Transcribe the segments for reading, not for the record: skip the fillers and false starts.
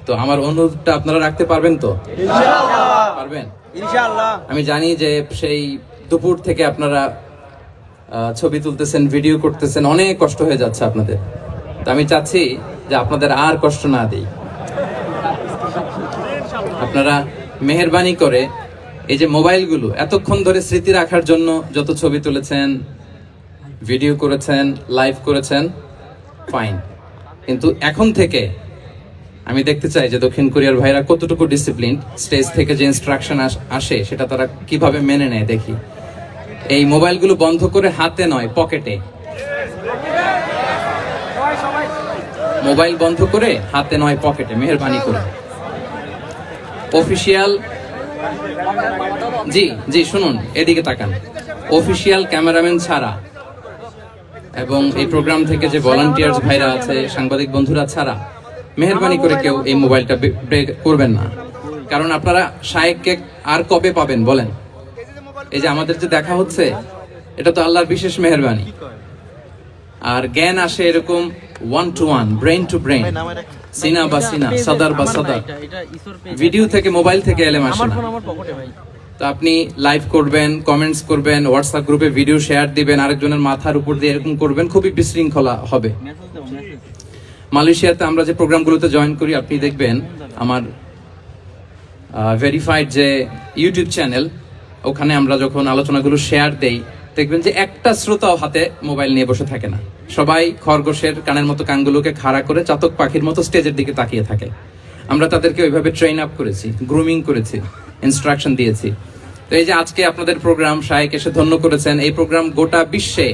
তো আমার অনুরোধটা আপনারা রাখতে পারবেন তো? ইনশাআল্লাহ পারবেন, ইনশাআল্লাহ। আমি জানি যে সেই দুপুর থেকে আপনারা ছবি তুলতেছেন, ভিডিও করতেছেন, অনেক কষ্ট হয়ে যাচ্ছে আপনাদের। তো আমি চাচ্ছি যে আপনাদের আর কষ্ট না দিই। আপনারা মেহেরবানি করে এই যে মোবাইলগুলো এতক্ষণ ধরে স্মৃতি রাখার জন্য যত ছবি তুলেছেন, ভিডিও করেছেন, লাইভ করেছেন, ফাইন, কিন্তু এখন থেকে আমি দেখতে চাই যে দক্ষিণ কোরিয়ার ভাইরা কতটুকু ডিসিপ্লিন, স্টেজ থেকে যে ইনস্ট্রাকশন আসে সেটা তারা কিভাবে মেনে নেয় দেখি। এই মোবাইলগুলো বন্ধ করে হাতে নয়, পকেটে। মোবাইল বন্ধ করে হাতে নয়, পকেটে, মেহেরবানি করে। অফিসিয়াল, জি জি শুনুন, এদিকে তাকান। অফিসিয়াল ক্যামেরাম্যান ছাড়া এবং এই প্রোগ্রাম থেকে যে ভলান্টিয়ার্স ভাইরা আছে, সাংবাদিক বন্ধুরা ছাড়া মেহেরবানি করে কেউ এই মোবাইলটা ব্রেক করবেন না। কারণ আপনারা শায়েককে আর কবে পাবেন বলেন? এই যে আমাদের যে দেখা হচ্ছে, এটা তো আল্লাহর বিশেষ মেহেরবানি। আর জ্ঞান আসে এরকম one to one, brain to brain, সিনা বা সিনা, সাদার বা সাদার। ভিডিও থেকে, মোবাইল থেকে এলেম আসে না। তো আপনি লাইভ করবেন, কমেন্টস করবেন, হোয়াটসঅ্যাপ গ্রুপে ভিডিও শেয়ার দিবেন, আরেকজনের মাথার উপর দিয়ে এরকম করবেন, খুবই বিশৃঙ্খলা হবে। মালয়েশিয়াতে আমরা যে প্রোগ্রামগুলোতে জয়েন করি, আপনি দেখবেন আমার ভেরিফাইড যে ইউটিউব চ্যানেল, ওখানে আমরা যখন আলোচনাগুলো শেয়ার দেই, দেখবেন যে একটা শ্রোতাও হাতে মোবাইল নিয়ে বসে থাকে না। সবাই খরগোশের কানের মতো কানগুলোকে খাড়া করে চাতক পাখির মতো স্টেজের দিকে তাকিয়ে থাকে। আমরা তাদেরকে ওইভাবে ট্রেন আপ করেছি, গ্রুমিং করেছি, ইনস্ট্রাকশন দিয়েছি। তো এই যে আজকে আপনাদের প্রোগ্রাম, শায়েক এসে ধন্য করেছেন, এই প্রোগ্রাম গোটা বিশ্বে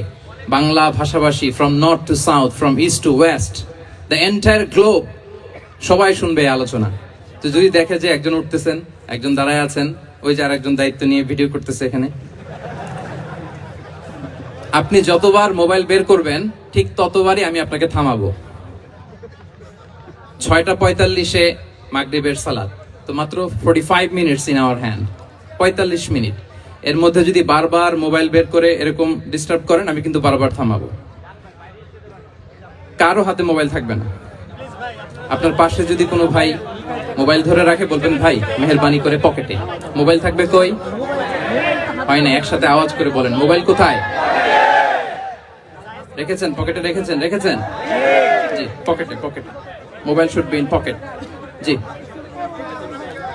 বাংলা ভাষাভাষী, from north two south, from east two West, the entire globe, সবাই শুনবে এই আলোচনা। তো যদি দেখে যে একজন উঠতেছেন, একজন দাঁড়ায় আছেন, ওই যে আরেকজন দায়িত্ব নিয়ে ভিডিও করতেছে এখানে, আপনি যতবার মোবাইল বের করবেন ঠিক ততবারই আমি আপনাকে থামাবো। 6:45-এ মাগরিবের সালাত, তো মাত্র 45 minutes in our hand, 45 minute. এর মধ্যে যদি বারবার মোবাইল বের করে এরকম ডিস্টার্ব করেন, আমি কিন্তু বারবার থামাবো। কারো হাতে মোবাইল থাকবে না। আপনার পাশে যদি কোনো ভাই মোবাইল ধরে রাখে, বলবেন ভাই মেহেরবানি করে পকেটে। মোবাইল থাকবে কই? হয় না, একসাথে আওয়াজ করে বলেন, মোবাইল কোথায় রেখেছেন? পকেটে রেখেছেন? রেখেছেন? জি, পকেটে, পকেটে। Mobile should be in pocket. জি,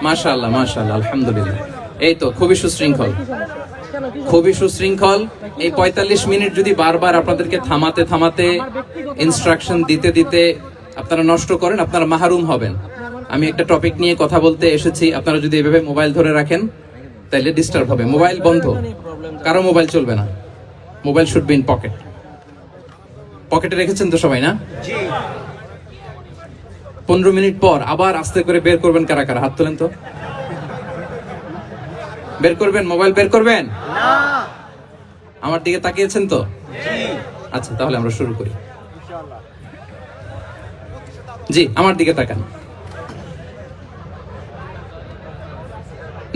মাশাআল্লাহ, মাশাআল্লাহ, আলহামদুলিল্লাহ। এই তো খুবই সুশৃঙ্খল, খুবই সুশৃঙ্খল। এই 45 মিনিট যদি বারবার আপনাদেরকে থামাতে থামাতে, ইনস্ট্রাকশন দিতে দিতে আপনারা নষ্ট করেন, আপনারা মাহরুম হবেন। আমি একটা টপিক নিয়ে কথা বলতে এসেছি, আপনারা যদি এভাবে মোবাইল ধরে রাখেন তাহলে ডিস্টার্ব হবে। মোবাইল বন্ধ, কারো মোবাইল চলবে না। Mobile should be in pocket. পকেটে রেখেছেন তো সবাই, না? 15 মিনিট পর আবার আস্তে করে বের করবেন। কারা কারা হাত তোলেন তো? বের করবেন, মোবাইল বের করবেন না। আমার দিকে তাকিয়েছেন তো? আচ্ছা, তাহলে আমরা শুরু করি। জি, আমার দিকে তাকান।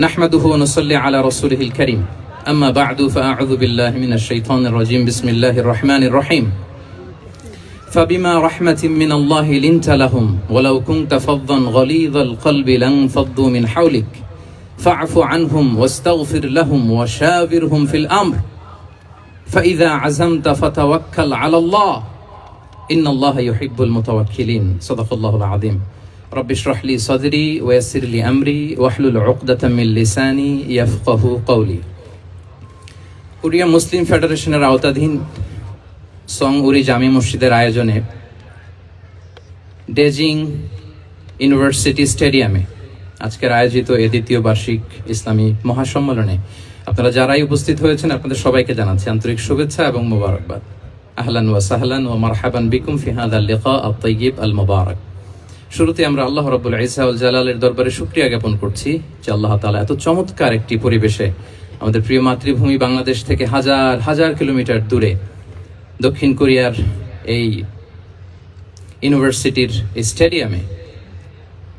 নাহমাদুহু ওয়া নুসাল্লি আলা রাসূলিহিল কারীম, আম্মা বা'দু, ফাআউযু বিল্লাহি মিনাশ শাইতানির রাজীম, বিসমিল্লাহির রহমানির রহিম। فبما رحمة من الله لنت لهم ولو كنت فظا غليظ القلب لانفضوا من حولك فاعف عنهم واستغفر لهم وشاورهم في الأمر فإذا عزمت فتوكل على الله إن الله يحب المتوكلين صدق الله العظيم رب اشرح لي صدري ويسر لي أمري واحلل عقدة من لساني يفقه قولي। কোরিয়া মুসলিম ফেডারেশনের আওতাধীন সং উরি জামি মসজিদের আয়োজনে ডেজিং ইউনিভার্সিটি স্টেডিয়ামে আজকের আয়োজিত এই দ্বিতীয় বার্ষিক ইসলামী মহাসম্মেলনে আপনারা যারাই উপস্থিত হয়েছেন, আপনাদের সবাইকে জানাচ্ছি আন্তরিক শুভেচ্ছা এবং মোবারকবাদ। আহলান ওয়া সাহলান ওয়া মারহাবান বিকুম ফি হাযাল লিকা আত-তাইয়্যিব আল মুবারাক। শুরুতে আমরা আল্লাহ রাব্বুল ইজ্জা ওয়াল জালালের দরবারে শুকরিয়া জ্ঞাপন করছি যে আল্লাহ তাআলা এত চমৎকার একটি পরিবেশে আমাদের প্রিয় মাতৃভূমি বাংলাদেশ থেকে হাজার হাজার কিলোমিটার দূরে দক্ষিণ কোরিয়ার এই ইউনিভার্সিটির এই স্টেডিয়ামে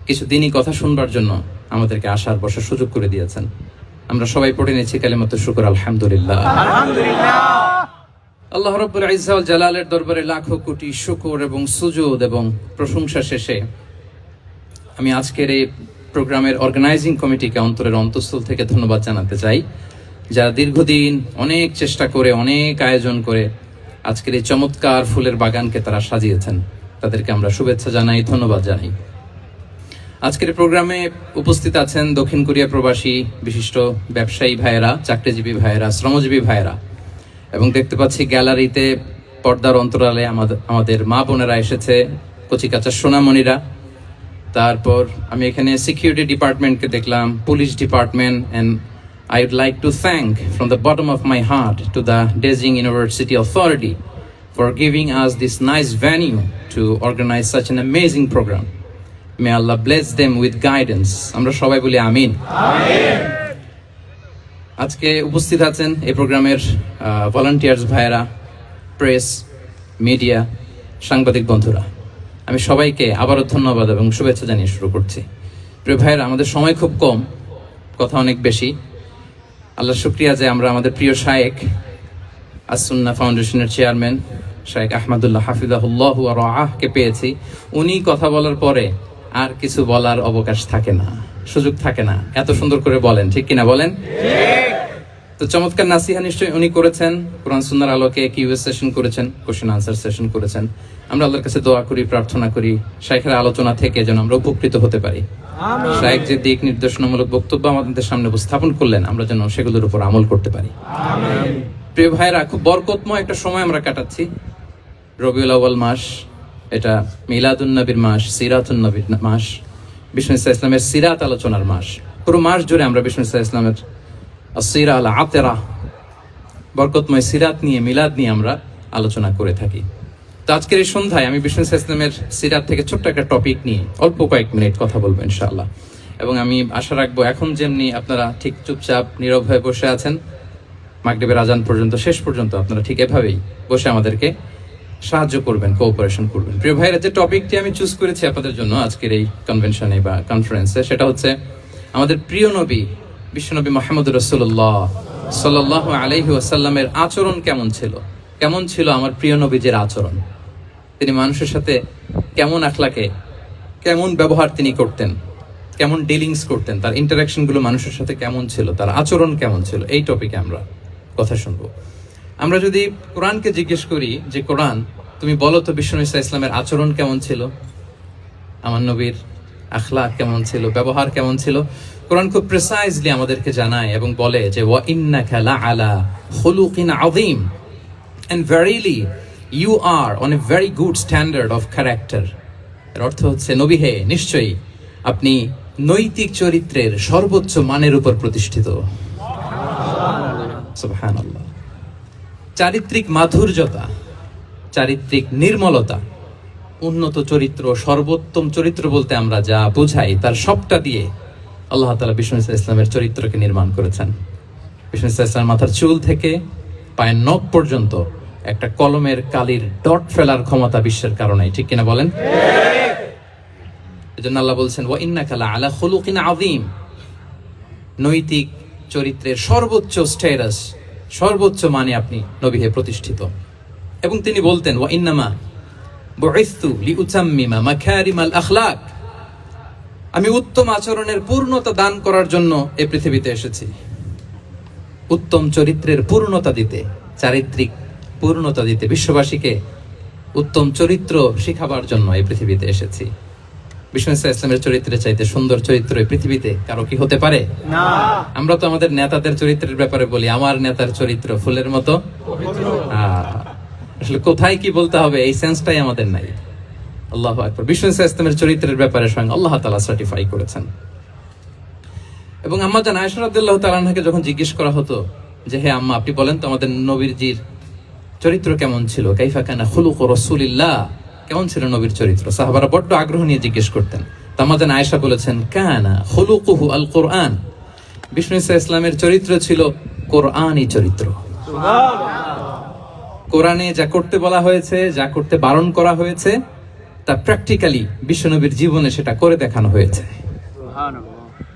কিছু দিনই কথা শুনবার জন্য আমাদেরকে আসার বসার সুযোগ করে দিয়েছেন। আমরা সবাই পড়ে নিয়েছি কালিমাতুশ শুকর, আলহামদুলিল্লাহ। আল্লাহ রাব্বুল ইজ্জা ওয়াল জালালের দরবারে লাখো কোটি শুকর এবং সুজুদ এবং প্রশংসা শেষে আমি আজকের এই প্রোগ্রামের অর্গানাইজিং কমিটিকে অন্তরের অন্তঃস্থল থেকে ধন্যবাদ জানাতে চাই, যারা দীর্ঘদিন অনেক চেষ্টা করে, অনেক আয়োজন করে আজকের এই চমৎকার ফুলের বাগানকে তারা সাজিয়েছেন। তাদেরকে আমরা শুভেচ্ছা জানাই, ধন্যবাদ জানাই। আজকের প্রোগ্রামে উপস্থিত আছেন দক্ষিণ কোরিয়া প্রবাসী বিশিষ্ট ব্যবসায়ী ভাইয়েরা, চাকরিজীবী ভাইয়েরা, শ্রমজীবী ভাইয়েরা, এবং দেখতে পাচ্ছি গ্যালারিতে পর্দার অন্তরালে আমাদের মা বোনেরা এসেছে, কচিকাচা সোনামণিরা। তারপর আমি এখানে সিকিউরিটি ডিপার্টমেন্টকে দেখলাম, police department, and I would like to thank from the bottom of my heart to the Daejeon University Authority for giving us this nice venue to organize such an amazing program. May Allah bless them with guidance. আমরা সবাই বলি আমিন। আজকে উপস্থিত আছেন এই প্রোগ্রামের volunteers ভাইয়েরা, press, media, সাংবাদিক বন্ধুরা। আমি সবাইকে আবারও ধন্যবাদ এবং শুভেচ্ছা জানিয়ে শুরু করছি। প্রিয় ভাইয়েরা, আমাদের সময় খুব কম, কথা অনেক বেশি। আল্লাহ শুকরিয়া যে আমরা আমাদের প্রিয় শায়েখ আস-সুন্নাহ ফাউন্ডেশনের চেয়ারম্যান শায়েখ আহমদুল্লাহ হাফিজাহুল্লাহ ওয়া রাআহকে পেয়েছি। উনি কথা বলার পরে আর কিছু বলার অবকাশ থাকে না, সুযোগ থাকে না। এত সুন্দর করে বলেন, ঠিক কিনা বলেন? তো চমৎকার নাসিহা নিশ্চয়ই উনি করেছেন, কোরআন সুন্নাহর আলোকে কিউএস সেশন করেছেন, কোশ্চেন আনসার সেশন করেছেন। আমরা আল্লাহর কাছে দোয়া করি, প্রার্থনা করি শায়েখের আলোচনা থেকে যেন আমরা উপকৃত হতে পারি। শায়েখ যে দিক নির্দেশনামূলক বক্তব্য আমাদের সামনে উপস্থাপন করলেন, আমরা যেন সেগুলোর উপর আমল করতে পারি। প্রিয় ভাইরা, খুব বরকতময় একটা সময় আমরা কাটাচ্ছি। রবিউল আউয়াল মাস, এটা মিলাদুন নবীর মাস, সিরাতুন নবীর মাস, বিষ্ণু ইসা ইসলামের সিরাত আলোচনার মাস। পুরো মাস জুড়ে আমরা বিষ্ণু ইসা ইসলামের আসিরা আল আতেরা, বরকতময় সিরাত নিয়ে, মিলাদ নিয়ে আমরা আলোচনা করে থাকি। তো আজকের এই সন্ধ্যায় আমি বিষ্ণু ইসা ইসলামের সিরাত থেকে ছোট্ট একটা টপিক নিয়ে অল্প কয়েক মিনিট কথা বলবো ইনশাআল্লাহ। এবং আমি আশা রাখবো এখন যেমনি আপনারা ঠিক চুপচাপ নীরব হয়ে বসে আছেন মাগরিবের আজান পর্যন্ত, শেষ পর্যন্ত আপনারা ঠিক এভাবেই বসে আমাদেরকে সাহায্য করবেন, কোঅপারেশন করবেন। প্রিয় ভাইরা, যে টপিকটি আমি চুজ করেছি আপনাদের জন্য আজকের এই কনভেনশনে বা কনফারেন্সে, সেটা হচ্ছে আমাদের প্রিয় নবী বিশ্বনবী মুহাম্মদ রাসূলুল্লাহ সাল্লাল্লাহু আলাইহি ওয়াসাল্লামের আচরণ কেমন ছিল। কেমন ছিল আমার প্রিয় নবীজির আচরণ? তিনি মানুষের সাথে কেমন আখলাকে, কেমন ব্যবহার তিনি করতেন, কেমন ডিলিংস করতেন, তার ইন্টারাকশনগুলো মানুষের সাথে কেমন ছিল, তার আচরণ কেমন ছিল, এই টপিকে আমরা কথা শুনবো। আমরা যদি কোরআনকে জিজ্ঞেস করি যে কোরআন, তুমি বলো তো বিষ্ণু ইসা ইসলামের আচরণ কেমন ছিল, আমার নবীর আখলাক কেমন ছিল, ব্যবহার কেমন ছিল, কোরআন খুব প্রিসাইজলি আমাদেরকে জানায় এবং বলে যে ওয়া ইন্নাকা লাআলা খুলুকিন আযীম, and verily you are on a very good standard of character. এর অর্থ হচ্ছে, নবী হে, নিশ্চয়ই আপনি নৈতিক চরিত্রের সর্বোচ্চ মানের উপর প্রতিষ্ঠিত। সুবহানাল্লাহ। চারিত্রিক মাধুর্যতা, চারিত্রিক নির্মলতা, উন্নত চরিত্র, সর্বোত্তম চরিত্র বলতে আমরা যা বুঝাই তার সবটা দিয়ে আল্লাহ তাআলা বিষ্ণু ইসা ইসলামের চরিত্রকে নির্মাণ করেছেন। বিষ্ণু ইসা ইসলাম মাথার চুল থেকে পায়ের নখ পর্যন্ত একটা কলমের কালির ডট ফেলার ক্ষমতা বিশ্বের কারণে, ঠিক কিনা বলেন? এজন্য আল্লাহ বলছেন ওয়া ইন্নাকা লাআলা খুলুকিন আযীম, নৈতিক চরিত্রের সর্বোচ্চ স্ট্যাটাস, সর্বোচ্চ মানে আপনি নবী হে প্রতিষ্ঠিত। এবং তিনি বলতেন ওয়া ইন্নামা বুইসতু লিউতাম্মিমা মাকারিমাল আখলাক, আমি উত্তম আচরণের পূর্ণতা দান করার জন্য এই পৃথিবীতে এসেছি। উত্তম চরিত্রের পূর্ণতা দিতে, চারিত্রিক পূর্ণতা দিতে, বিশ্ববাসীকে উত্তম চরিত্র শিখাবার জন্য এই পৃথিবীতে এসেছি। বিষ্ণু ইসা ইসলামের চরিত্রের চাইতে সুন্দর চরিত্র এই পৃথিবীতে কারো কি হতে পারে? না। আমরা তো আমাদের নেতাদের চরিত্রের ব্যাপারে বলি, আমার নেতার চরিত্র ফুলের মতো। আসলে কোথায় কি বলতে হবে এই সেন্সটাই আমাদের নাই। আল্লাহু আকবার। বিষ্ণু ইসা ইসলামের চরিত্রের ব্যাপারে স্বয়ং আল্লাহ তাআলা সার্টিফাই করেছেন। এবং আম্মা জান আয়েশা রাদিয়াল্লাহু তাআলা আনহাকে যখন জিজ্ঞেস করা হতো যে হে আম্মা, আপনি বলেন তো আমাদের নবীজির চরিত্র কেমন ছিল, কাইফা কানা খুলুকু রাসূলিল্লাহ, কেমন ছিল নবীর চরিত্র, সাহাবারা বড্ড আগ্রহ নিয়ে জিজ্ঞেস করতেন। আম্মা জান আয়েশা বলেছেন কানা খুলুকুহু আল কোরআন, বিষ্ণু ইসা ইসলামের চরিত্র ছিল কোরআনী চরিত্র। কোরআনে যা করতে বলা হয়েছে, যা করতে বারণ করা হয়েছে, তা প্র্যাকটিক্যালি বিশ্বনবীর জীবনে সেটা করে দেখানো হয়েছে।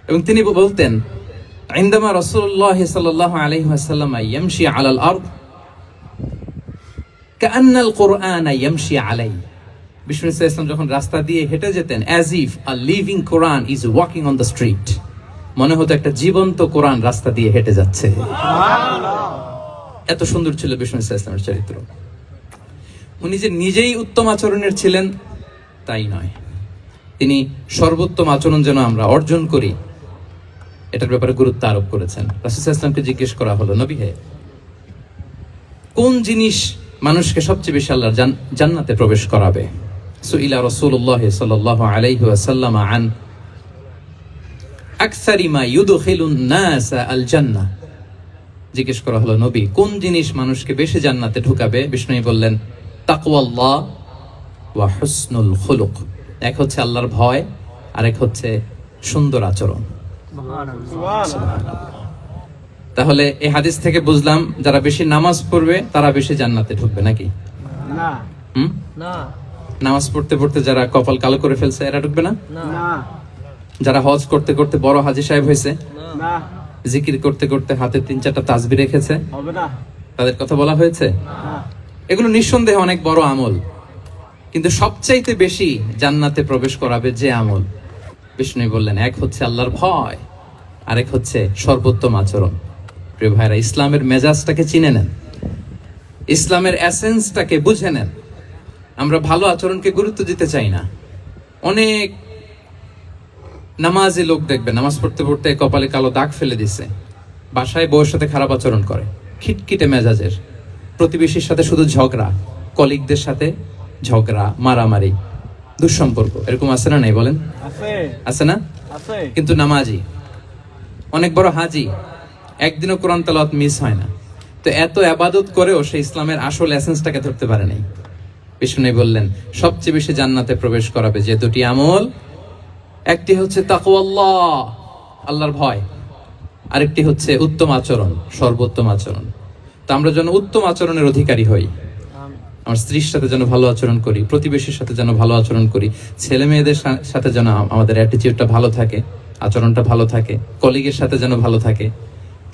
এবং তিনি বলতেন ইনদামা রাসূলুল্লাহ সাল্লাল্লাহু আলাইহি ওয়াসাল্লাম ইয়ামশি আলাল আরদ কাআন্নাল কুরআন ইয়ামশি আলাইহি, বিষ্ণু ইসলাম যখন রাস্তা দিয়ে হেঁটে যেতেন, as if a living Quran is walking on the street, মনে হতো একটা জীবন্ত কোরআন রাস্তা দিয়ে হেঁটে যাচ্ছে। এত সুন্দর ছিল বিষ্ণু ইসলামের চরিত্র। উনি যে নিজেই উত্তম আচরণের ছিলেন তাই নয়, তিনি সর্বোত্তম আচরণ যেন আমরা অর্জন করি এটার ব্যাপারে গুরুত্ব আরোপ করেছেন। রাসূল সাল্লাল্লাহু আলাইহি ওয়াসাল্লামকে জিজ্ঞেস করা হলো, নবী হে, কোন জিনিস মানুষকে সবচেয়ে বেশি আল্লাহর জান্নাতে প্রবেশ করাবে? সুইলা রাসূলুল্লাহ সাল্লাল্লাহু আলাইহি ওয়াসাল্লাম আন আকসারি মা ইউদখিলুন নাস আল জান্নাহ। জিজ্ঞেস করা হলো, নবী কোন জিনিস মানুষকে বেশি জান্নাতে ঢুকাবে? বিষ্ণু বললেন, তাকওয়াল্লাহ ওয়া হুসনুল খুলুক। এক হচ্ছে আল্লাহর ভয়, আর এক হচ্ছে সুন্দর আচরণ। তাহলে এই হাদিস থেকে বুঝলাম যারা বেশি নামাজ পড়বে তারা বেশি জান্নাতে ঢুকবে নাকি? না। নামাজ পড়তে পড়তে যারা কপাল কালো করে ফেলছে এরা ঢুকবে না? যারা হজ করতে করতে বড় হাজী সাহেব হয়েছে, জিকির করতে করতে হাতে 3-4টা তাসবিহ রেখেছে, তাদের কথা বলা হয়েছে? এগুলো নিঃসন্দেহে অনেক বড় আমল, কিন্তু সবচাইতে বেশি জান্নাতে প্রবেশ করাবে যে আমল, বিষ্ণু বললেন এক হচ্ছে আল্লাহর ভয়, আরেক হচ্ছে সর্বোত্তম আচরণ। প্রিয় ভাইরা, ইসলামের মেজাজটাকে চিনে নেন, ইসলামের এসেন্সটাকে বুঝে নেন। আমরা ভালো আচরণকে গুরুত্ব দিতে চাই না। অনেক নামাজি লোক দেখবে নামাজ পড়তে পড়তে কপালে কালো দাগ ফেলে দিছে, বাসায় বউয়ের সাথে খারাপ আচরণ করে, খিটখিটে মেজাজের, প্রতিবেশীর সাথে শুধু ঝগড়া, কলিগদের সাথে ঝগড়া, মারামারি, দুঃসম্পর্ক, এরকম আছে না? নাই বলেন, আছে না? কিন্তু নামাজি, অনেক বড় হাজি, একদিনও কোরআন তেলাওয়াত মিস হয় না, তো এত ইবাদত করেও সে ইসলামের আসল এসেন্সটাকে ধরতে পারে নাই। বিষ্ণু বললেন সবচেয়ে বেশি জান্নাতে প্রবেশ করাবে যে দুটি আমল, একটি হচ্ছে তাকওয়াল্লাহ, আল্লাহর ভয়, আরেকটি হচ্ছে উত্তম আচরণ, সর্বোত্তম আচরণ। তো আমরা যেন উত্তম আচরণের অধিকারী হই, আমার স্ত্রীর সাথে যেন ভালো আচরণ করি, প্রতিবেশীর সাথে যেন ভালো আচরণ করি, ছেলে মেয়েদের সাথে যেন আমাদের অ্যাটিটিউডটা ভালো থাকে, আচরণটা ভালো থাকে, কলিগের সাথে যেন ভালো থাকে।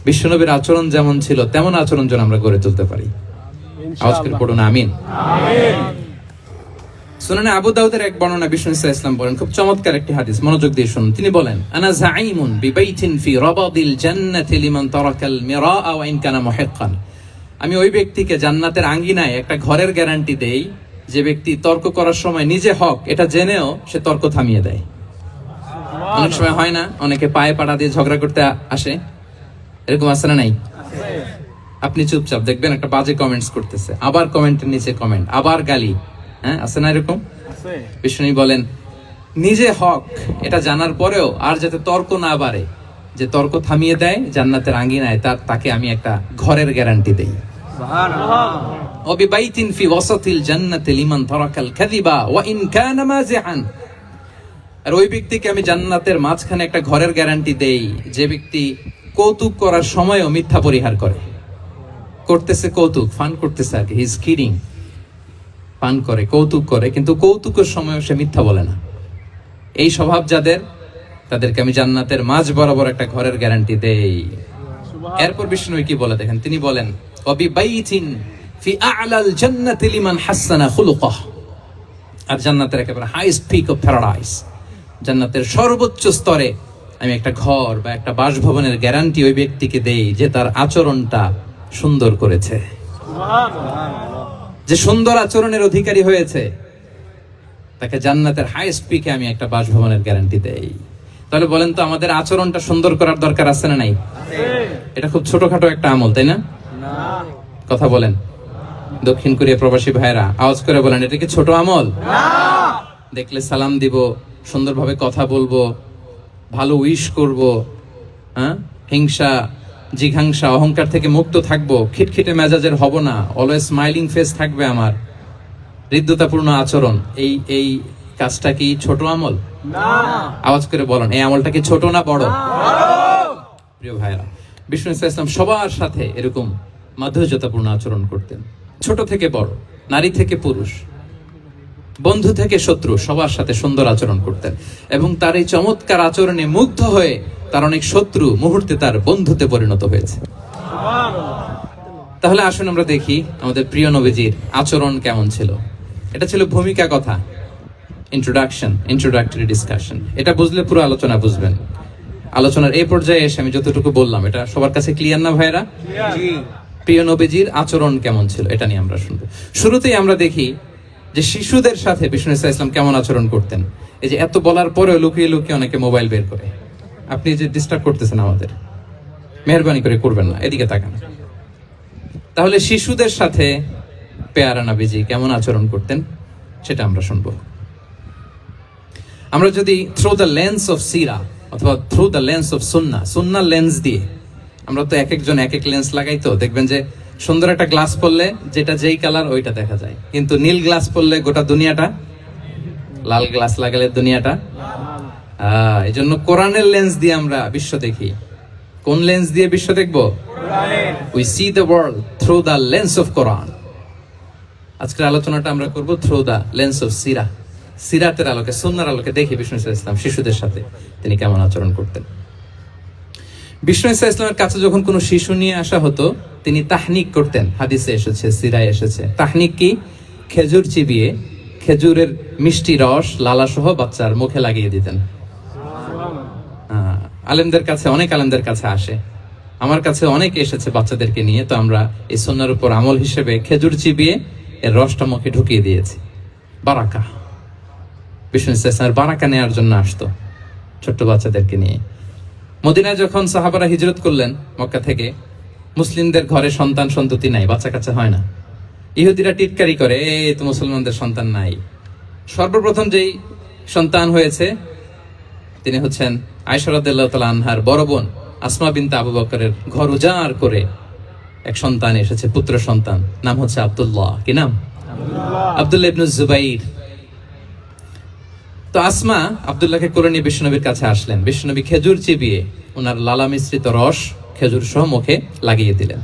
বিশ্বনবীর আচরণ যেমন ছিল তেমন আচরণ যেন আমরা গড়ে তুলতে পারি। আওয়াজ করে পড়ুন আমিন। সুনানে আবু দাউদের এক বর্ণনা বিষ্ণু ইসলাম বলেন, খুব চমৎকার একটি হাদিস, মনোযোগ দিয়ে শুনুন। তিনি বলেন, আনা যাঈমুন বিবাইতিন ফি রাবাদিল জান্নাতি লিমান তারাকাল মিরাআ ওয়া ইন কানা মুহিক্কান। আমি ওই ব্যক্তিকে জান্নাতের আঙ্গিনায় একটা ঘরের গ্যারান্টি দেই যে ব্যক্তি তর্ক করার সময় নিজে হক এটা জেনেও সে তর্ক থামিয়ে দেয়। অনেক সময় হয় না, অনেকে পায়ে পাড়া দিয়ে ঝগড়া করতে আসে, এরকম আছে না নাই? আপনি চুপচাপ দেখবেন একটা বাজে কমেন্টস করতেছে, আবার কমেন্টের নিচে কমেন্ট, আবার গালি, হ্যাঁ আছে না এরকম? বিষ্ণু বলেন নিজে হক এটা জানার পরেও আর যাতে তর্ক না বাড়ে, যে তর্ক থামিয়ে দেয় জান্নাতের আঙ্গিনায়, তাকে আমি একটা ঘরের গ্যারান্টি দেই। সুবহানাল্লাহ। ওয়াবিবাইতিন ফি ওয়াসাতিল জান্নাতি লিমান তারাকাল কাযিবা ওয়া ইন কানা মাযিআন। আর ওই ব্যক্তিকে আমি জান্নাতের মাঝখানে একটা ঘরের গ্যারান্টি দেই যে ব্যক্তি কৌতুক করার সময়ও মিথ্যা পরিহার করে। করতেছে কৌতুক, ফান করতেছে আর কি, হি ইজ কিডিং, ফান করে, কৌতুক করে, কিন্তু কৌতুকের সময়ও সে মিথ্যা বলে না। এই স্বভাব যাদের, তাদেরকে আমি জান্নাতের মাঝ বরাবর একটা ঘরের গ্যারান্টি দেই। এরপর বিষ্ণু কি বলে দেখেন, তিনি বলেন ওয়াবিবাইতিন ফি আ'লাল জান্নাতি লিমান হাসানা খুলুকাহ। আর জান্নাতের একেবারে হাইস্ট পিক অফ প্যারাডাইস, জান্নাতের সর্বোচ্চ স্তরে আমি একটা ঘর বা একটা বাসভবনের গ্যারান্টি ওই ব্যক্তিকে দেই যে তার আচরণটা সুন্দর করেছে, যে সুন্দর আচরণের অধিকারী হয়েছে, তাকে জান্নাতের হাইস্ট পিকে আমি একটা বাসভবনের গ্যারান্টি দেই। তাহলে বলেন তো আমাদের আচরণটা সুন্দর করার দরকার আছে না নাই? এটা খুব ছোটখাটো একটা আমল, তাই না? কথা বলেন দক্ষিণ কোরিয়া প্রবাসী ভাইরা, আওয়াজ করে বলেন এটা কি ছোট আমল? দেখলে সালাম দিব, সুন্দরভাবে কথা বলবো, ভালো উইশ করব, হ্যাঁ, হিংসা জিঘাংসা অহংকার থেকে মুক্ত থাকবো, খিটখিটে মেজাজের হব না, অলওয়েজ স্মাইলিং ফেস থাকবে আমার, হৃদ্যতাপূর্ণ আচরণ। এই কাজটা কি ছোট আমল? আওয়াজ করে বলেন এই আমলটা কি ছোট না বড়? প্রিয় ভাইরা, বিষ্ণু ইসলাম সবার সাথে এরকম মাধুর্যতাপূর্ণ আচরণ করতেন, ছোট থেকে বড়, নারী থেকে পুরুষ, বন্ধু থেকে শত্রু, সবার সাথে সুন্দর আচরণ করতেন। এবং তার এই চমৎকার আচরণে মুগ্ধ হয়ে তার অনেক শত্রু মুহূর্তে তার বন্ধুতে পরিণত হয়েছে। তাহলে আসুন আমরা দেখি আমাদের প্রিয় নবীজির আচরণ কেমন ছিল। এটা ছিল ভূমিকা কথা। Introductory discussion. এটা বুঝলে পুরো আলোচনা বুঝবেন। আলোচনার এই পর্যায়ে এসে আমি যতটুকু বললাম এটা সবার কাছে ক্লিয়ার না ভাইরা? প্রিয় নবীজির আচরণ কেমন ছিল এটা নিয়ে আমরা শুনবো। শুরুতেই আমরা দেখি যে শিশুদের সাথে বিষ্ণু ইসলাম কেমন আচরণ করতেন। এই যে এত বলার পরেও লুকিয়ে লুকিয়ে অনেকে মোবাইল বের করে, আপনি যে ডিস্টার্ব করতেছেন আমাদের, মেহরবানি করে করবেন না, এদিকে তাকান। তাহলে শিশুদের সাথে পেয়ারা নবীজি কেমন আচরণ করতেন সেটা আমরা শুনবো। আমরা যদি থ্রু দ্য লেন্স অফ সিরা অথবা through the lens of Sunnah lens দিয়ে, আমরা তো এক একজন এক এক লেন্স লাগাই, তো দেখবেন যে সুন্দর একটা গ্লাস পরলে যেটা যেই কালার ওইটা দেখা যায়, কিন্তু নীল গ্লাস পরলে গোটা দুনিয়াটা, লাল গ্লাস লাগালে দুনিয়াটা। এই জন্য কোরআনের লেন্স দিয়ে আমরা বিশ্ব দেখি। কোন লেন্স দিয়ে বিশ্ব দেখবো? We see the world through the lens of Quran. আজকের আলোচনাটা আমরা করব থ্রু দ্য লেন্স অফ সিরাতের আলোকে, সুন্নাহর আলোকে দেখি বিষ্ণু ইসলাম শিশুদের সাথে তিনি কেমন আচরণ করতেন। বিষ্ণু ইসলামের কাছে যখন কোনো শিশু নিয়ে আসা হতো তিনি তাহনিক করতেন। হাদিসে এসেছে, সিরায় এসেছে। তাহনিক কি? খেজুর চিবিয়ে খেজুরের মিষ্টি রস লালা সহ বাচ্চার মুখে লাগিয়ে দিতেন। আলেমদের কাছে, অনেক আলেমদের কাছে আসে, আমার কাছে অনেক এসেছে বাচ্চাদেরকে নিয়ে, তো আমরা এই সুন্নাহর উপর আমল হিসেবে খেজুর চিবিয়ে এর রসটা মুখে ঢুকিয়ে দিয়েছি। বারাকা, বিষ্ণু ইসলামের বারাকা নেওয়ার জন্য আসতো ছোট্ট বাচ্চাদেরকে নিয়ে। মদিনায় যখন সাহাবারা হিজরত করলেন মক্কা থেকে, মুসলিমদের ঘরে সন্তান সন্ততি নাই, বাচ্চা কাচ্চা হয় না। ইহুদিরা টিটকারি করে, এই তো মুসলমানদের সন্তান নাই। সর্বপ্রথম যেই সন্তান হয়েছে তিনি হচ্ছেন আয়েশা রাদিয়াল্লাহু তাআলা আনহার বড় বোন আসমা বিনতে আবু বকরের ঘর উজাড় করে এক সন্তান এসেছে, পুত্র সন্তান, নাম হচ্ছে আব্দুল্লাহ। কি নাম? আব্দুল্লাহ ইবনে জুবাইর। তো আসমা আব্দুল্লাহকে কোলে নিয়ে বিশ্বনবীর কাছে আসলেন। বিশ্বনবী খেজুর চিবিয়ে ওনার লালা মিশ্রিত রস খেজুর সহ মুখে লাগিয়ে দিলেন।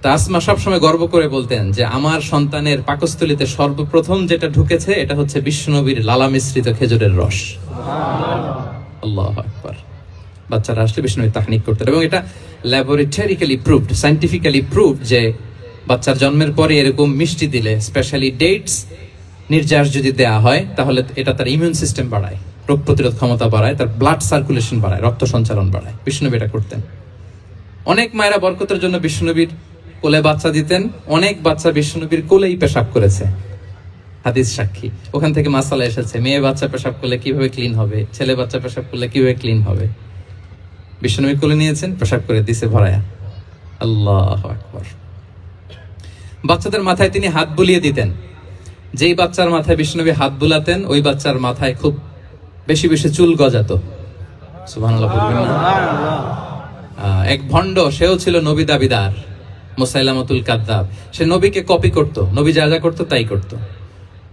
তা আসমা সবসময় গর্ব করে বলতেন যে আমার সন্তানের পাকস্থলীতে সর্বপ্রথম যেটা ঢুকেছে এটা হচ্ছে বিশ্বনবীর লালা মিশ্রিত খেজুরের রস। আল্লাহু আকবার। বাচ্চারা আসলে বিষ্ণুনবী তাহনিক করতেন, এবং এটা ল্যাবরেটরিক্যালি প্রুভড, সায়েন্টিফিক্যালি প্রুভড যে বাচ্চার জন্মের পরে এরকম মিষ্টি দিলে, স্পেশালি ডেটস নির্যাস যদি দেয়া হয়, তাহলে এটা তার ইমিউন সিস্টেম বাড়ায়, রোগ প্রতিরোধ ক্ষমতা বাড়ায়, তার ব্লাড সার্কুলেশন বাড়ায়, রক্ত সঞ্চালন বাড়ায়। বিষ্ণুনবী এটা করতেন। অনেক মায়েরা বরকতের জন্য বিষ্ণুনবীর কোলে বাচ্চা দিতেন। অনেক বাচ্চা বিষ্ণুনবীর কোলেই পেশাব করেছে, হাদিস সাক্ষী। ওখান থেকে মাসালা এসেছে, মেয়ে বাচ্চা পেশাব করলে কিভাবে ক্লিন হবে, ছেলে বাচ্চা পেশাব করলে কিভাবে ক্লিন হবে। বিষ্ণুনবী কোলে নিয়েছেন, পেশাব করে দিছে ভরায়া। আল্লাহু আকবার। বাচ্চাদের মাথায় তিনি হাত বুলিয়ে দিতেন। যেই বাচ্চার মাথায় বিষ্ণুনবী হাত বুলাতেন ওই বাচ্চার মাথায় খুব বেশি বেশি চুল গজাতো। সুবহানাল্লাহ বলবেন না? এক ভণ্ড, সেও ছিল নবী দাবিদার, মুসাইলামাতুল কাযযাব। সে নবীকে কপি করত, নবী যা যা করতো তাই করত।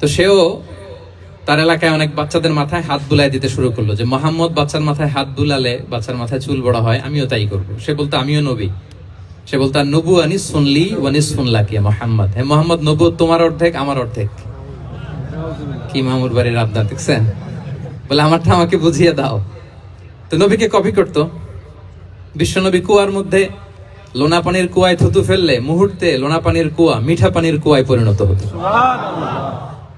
তো সেও তার এলাকায় অনেক বাচ্চাদের মাথায় হাত বুলাই দিতে শুরু করলো, যে মুহাম্মদ বাচ্চার মাথায় হাত বুলালে বাচ্চার মাথায় চুল বড় হয়, আমিও তাই করব। সে বলতো আমিও নবী। সে বলতো নবু আনি শুনলি ওয়ানি শুনলাকি মুহাম্মদ, হে মুহাম্মদ, নবু তোমার অর্ধেক আমার অর্ধেক। কি মামুর বাড়ির আবদার দেখছেন? বলে আমারটা আমাকে বুঝিয়ে দাও। তো নবীকে কপি করত। বিশ্বনবী কুয়ার মধ্যে লোনা পানির কুয়ায় থুতু ফেললে মুহূর্তে লোনা পানির কুয়া মিঠা পানির কুয়ায় পরিণত হতো।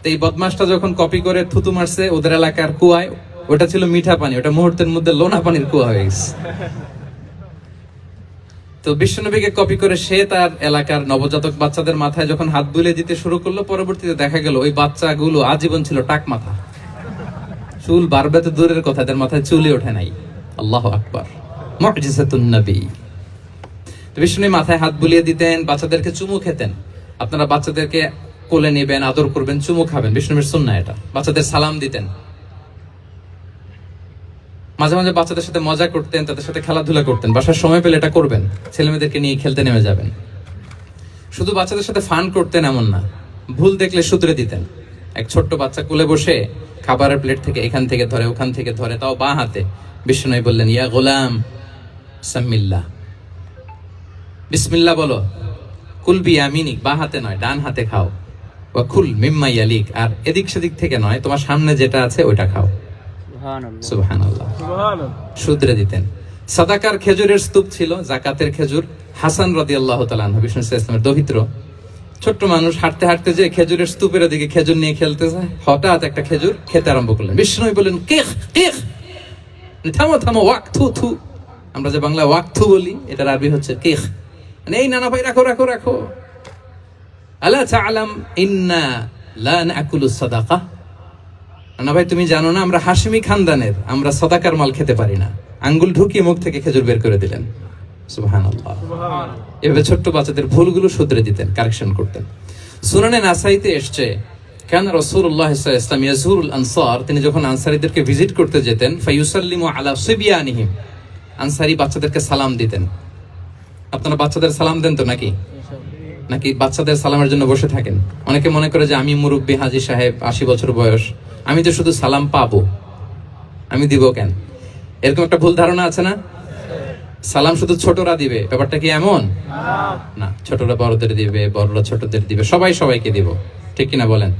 এই বদমাসটা যখন কপি করে থুতু মারছে ওদের এলাকার কুয়ায়, ওটা ছিল মিঠা পানি, ওটা মুহূর্তের মধ্যে লোনা পানির কুয়া হয়ে গেছে। তো বিশ্বনবীকে কপি করে সে তার এলাকার নবজাতক বাচ্চাদের মাথায় যখন হাত বুলিয়ে দিতে শুরু করলো, পরবর্তীতে দেখা গেল ওই বাচ্চাগুলো আজীবন ছিল টাক মাথা। চুল বাড়বে তো দূরের কথা, এদের মাথায় চুলই ওঠে নাই। আল্লাহু আকবার। মুজিজাতুন নবী। তো বিষ্ণু মাথায় হাত বুলিয়ে দিতেন, বাচ্চাদেরকে চুমু খেতেন। আপনারা বাচ্চাদেরকে কোলে নেবেন, আদর করবেন, চুমু খাবেন, বিষ্ণুর সুন্নাহ এটা। বাচ্চাদের সালাম দিতেন। মাঝে মাঝে বাচ্চাদের সাথে মজা করতেন, তাদের সাথে খেলাধুলা করতেন। বাসার সময় পেলে এটা করবেন, ছেলেমেয়েদেরকে নিয়ে খেলতে নেমে যাবেন। শুধু বাচ্চাদের সাথে ফান করতেন এমন না, ভুল দেখলে শুধরে দিতেন। এক ছোট্ট বাচ্চা কোলে বসে খাবারের প্লেট থেকে এখান থেকে ধরে ওখান থেকে ধরে, তাও বাঁ হাতে। বিষ্ণু বললেন, ইয়া গোলাম সাম্মিল্লাহ, বিসমিল্লাহ বলো। কুলবি আমিনিক, বাঁ হাতে নয় ডান হাতে খাও। ওয়া কুল মিম্মা ইয়ালিক, আর এদিক সেদিক থেকে নয়, তোমার সামনে যেটা আছে ওইটা খাও। সুবহানাল্লাহ। শুধরে দিতেন। সাদাকার খেজুরের স্তূপ ছিল, যাকাতের খেজুর। হাসান রাদিয়াল্লাহু তাআলা আনহু, বিষ্ণু ইসলামের দৌহিত্র, ছোট্ট মানুষ হাঁটতে হাঁটতে যে খেজুরের স্তূপের দিকে খেজুর নিয়ে খেলতে যায়, হঠাৎ একটা খেজুর খেতে আরম্ভ করলেন। বিষ্ণু বললেন, কেখ কেখ, থামো থামো, ওয়াক থু থু। আমরা যে বাংলা ওয়াক থু বলি, এটার আরবি হচ্ছে কেখ। মানে এই নানা ভাই রাখো রাখো রাখো। আলা তাআলাম ইন্না লা নাকুলু সাদাকা। নানা ভাই তুমি জানো না আমরা হাশিমি খানদানের, আমরা সাদাকার মাল খেতে পারি না। আঙ্গুল ঢুকিয়ে মুখ থেকে খেজুর বের করে দিলেন। সুবহানাল্লাহ। এভাবে ছোট্ট বাচ্চাদের ভুলগুলো শুধরে দিতেন, কারেকশন করতেন। সুনানে নাসাইতে এসছে, কান রাসূলুল্লাহ সাল্লাল্লাহু আলাইহি ওয়াসাল্লাম ইয়াজুরুল আনসার, তিনি যখন আনসারীদেরকে ভিজিট করতে যেতেন, ফায়ুসাল্লিমু আলা সিবিয়ানিহিম, আনসারী বাচ্চাদেরকে সালাম দিতেন। আপনারা বাচ্চাদের সালাম দেন তো নাকি? নাকি বাচ্চাদের সালামের জন্য বসে থাকেন? অনেকে মনে করে যে আমি মুরব্বী হাজী সাহেব, 80 বছর বয়স, আমি তো শুধু সালাম পাবো, আমি দিব কেন? এরকম একটা ভুল ধারণা আছে না? সালাম শুধু ছোটরা দিবে, ব্যাপারটা কি এমন না? ছোটরা বড়দের দিবে, বড়রা ছোটদের দিবে, সবাই সবাইকে দিব, ঠিক কিনা বলেন?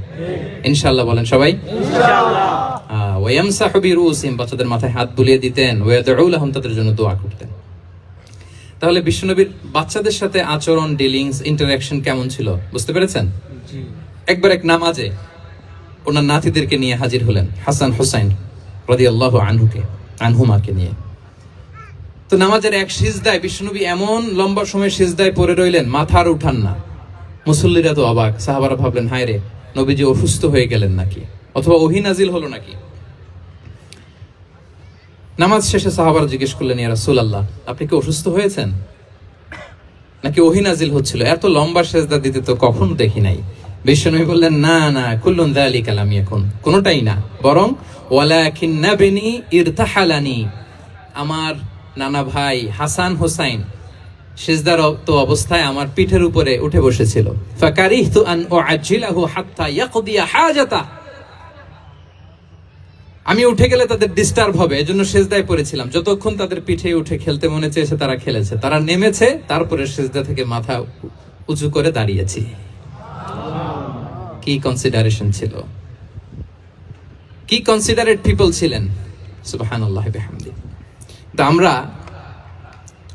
ইনশাআল্লাহ বলেন সবাই ইনশাআল্লাহ। ওয়ায়ামসাহু বিরুসিহিম, বাচ্চাদের মাথায় হাত বুলিয়ে দিতেন। ওয়ায়াদউ লাহুম, তাদের জন্য দোয়া করতেন। তাহলে বিশ্বনবীর বাচ্চাদের সাথে আচরণ, ডিলিংস, ইন্টারঅ্যাকশন কেমন ছিল বুঝতে পেরেছেন? একবার এক নামাজে ওনার নাতিদেরকে নিয়ে হাজির হলেন, হাসান হুসাইন রাদিয়াল্লাহু আনহুমাকে নিয়ে। তো নামাজের এক সিজদায় বিশ্বনবী এমন লম্বা সময় সিজদায় পড়ে রইলেন, মাথা আর উঠান না। মুসল্লিরা তো অবাক, সাহাবারা ভাবলেন হায় রে, নবীজি অসুস্থ হয়ে গেলেন নাকি, অথবা ওহী নাজিল হলো নাকি। নামাজ শেষে সাহাবারা জিজ্ঞেস করলেন, ইয়া রাসূলুল্লাহ, আপনি কি অসুস্থ হয়েছেন নাকি ওহী নাজিল হচ্ছিল? এত লম্বা সিজদা দিতে তো কখনো দেখি নাই। বিশ্বনবী বললেন, না না, কুল্লুন যালিকা লাম ইয়াকুন, কোনটাই না, বরং ওয়ালাকিন নাবনি ইরতাহালানি, আমার নানা ভাই হাসান হোসাইন সিজদারত অবস্থায় আমার পিঠের উপরে উঠে বসেছিল। ফাকারিহতু আন উআজ্জিলাহু হাত্তা ইয়াকদিয়া হাজাতা, আমি উঠে গেলে তাদের ডিস্টার্ব হবে, এজন্য সিজদায় পড়েছিলাম। যতক্ষণ তাদের পিঠে উঠে খেলতে মনে চেয়েছে তারা খেলেছে, তারা নেমেছে, তারপরে সিজদা থেকে মাথা উঁচু করে দাঁড়িয়েছি। কি কনসিডারেশন ছিল, কি কনসিডারেট পিপল ছিলেন, সুবহানাল্লাহি বিহামদি। তো আমরা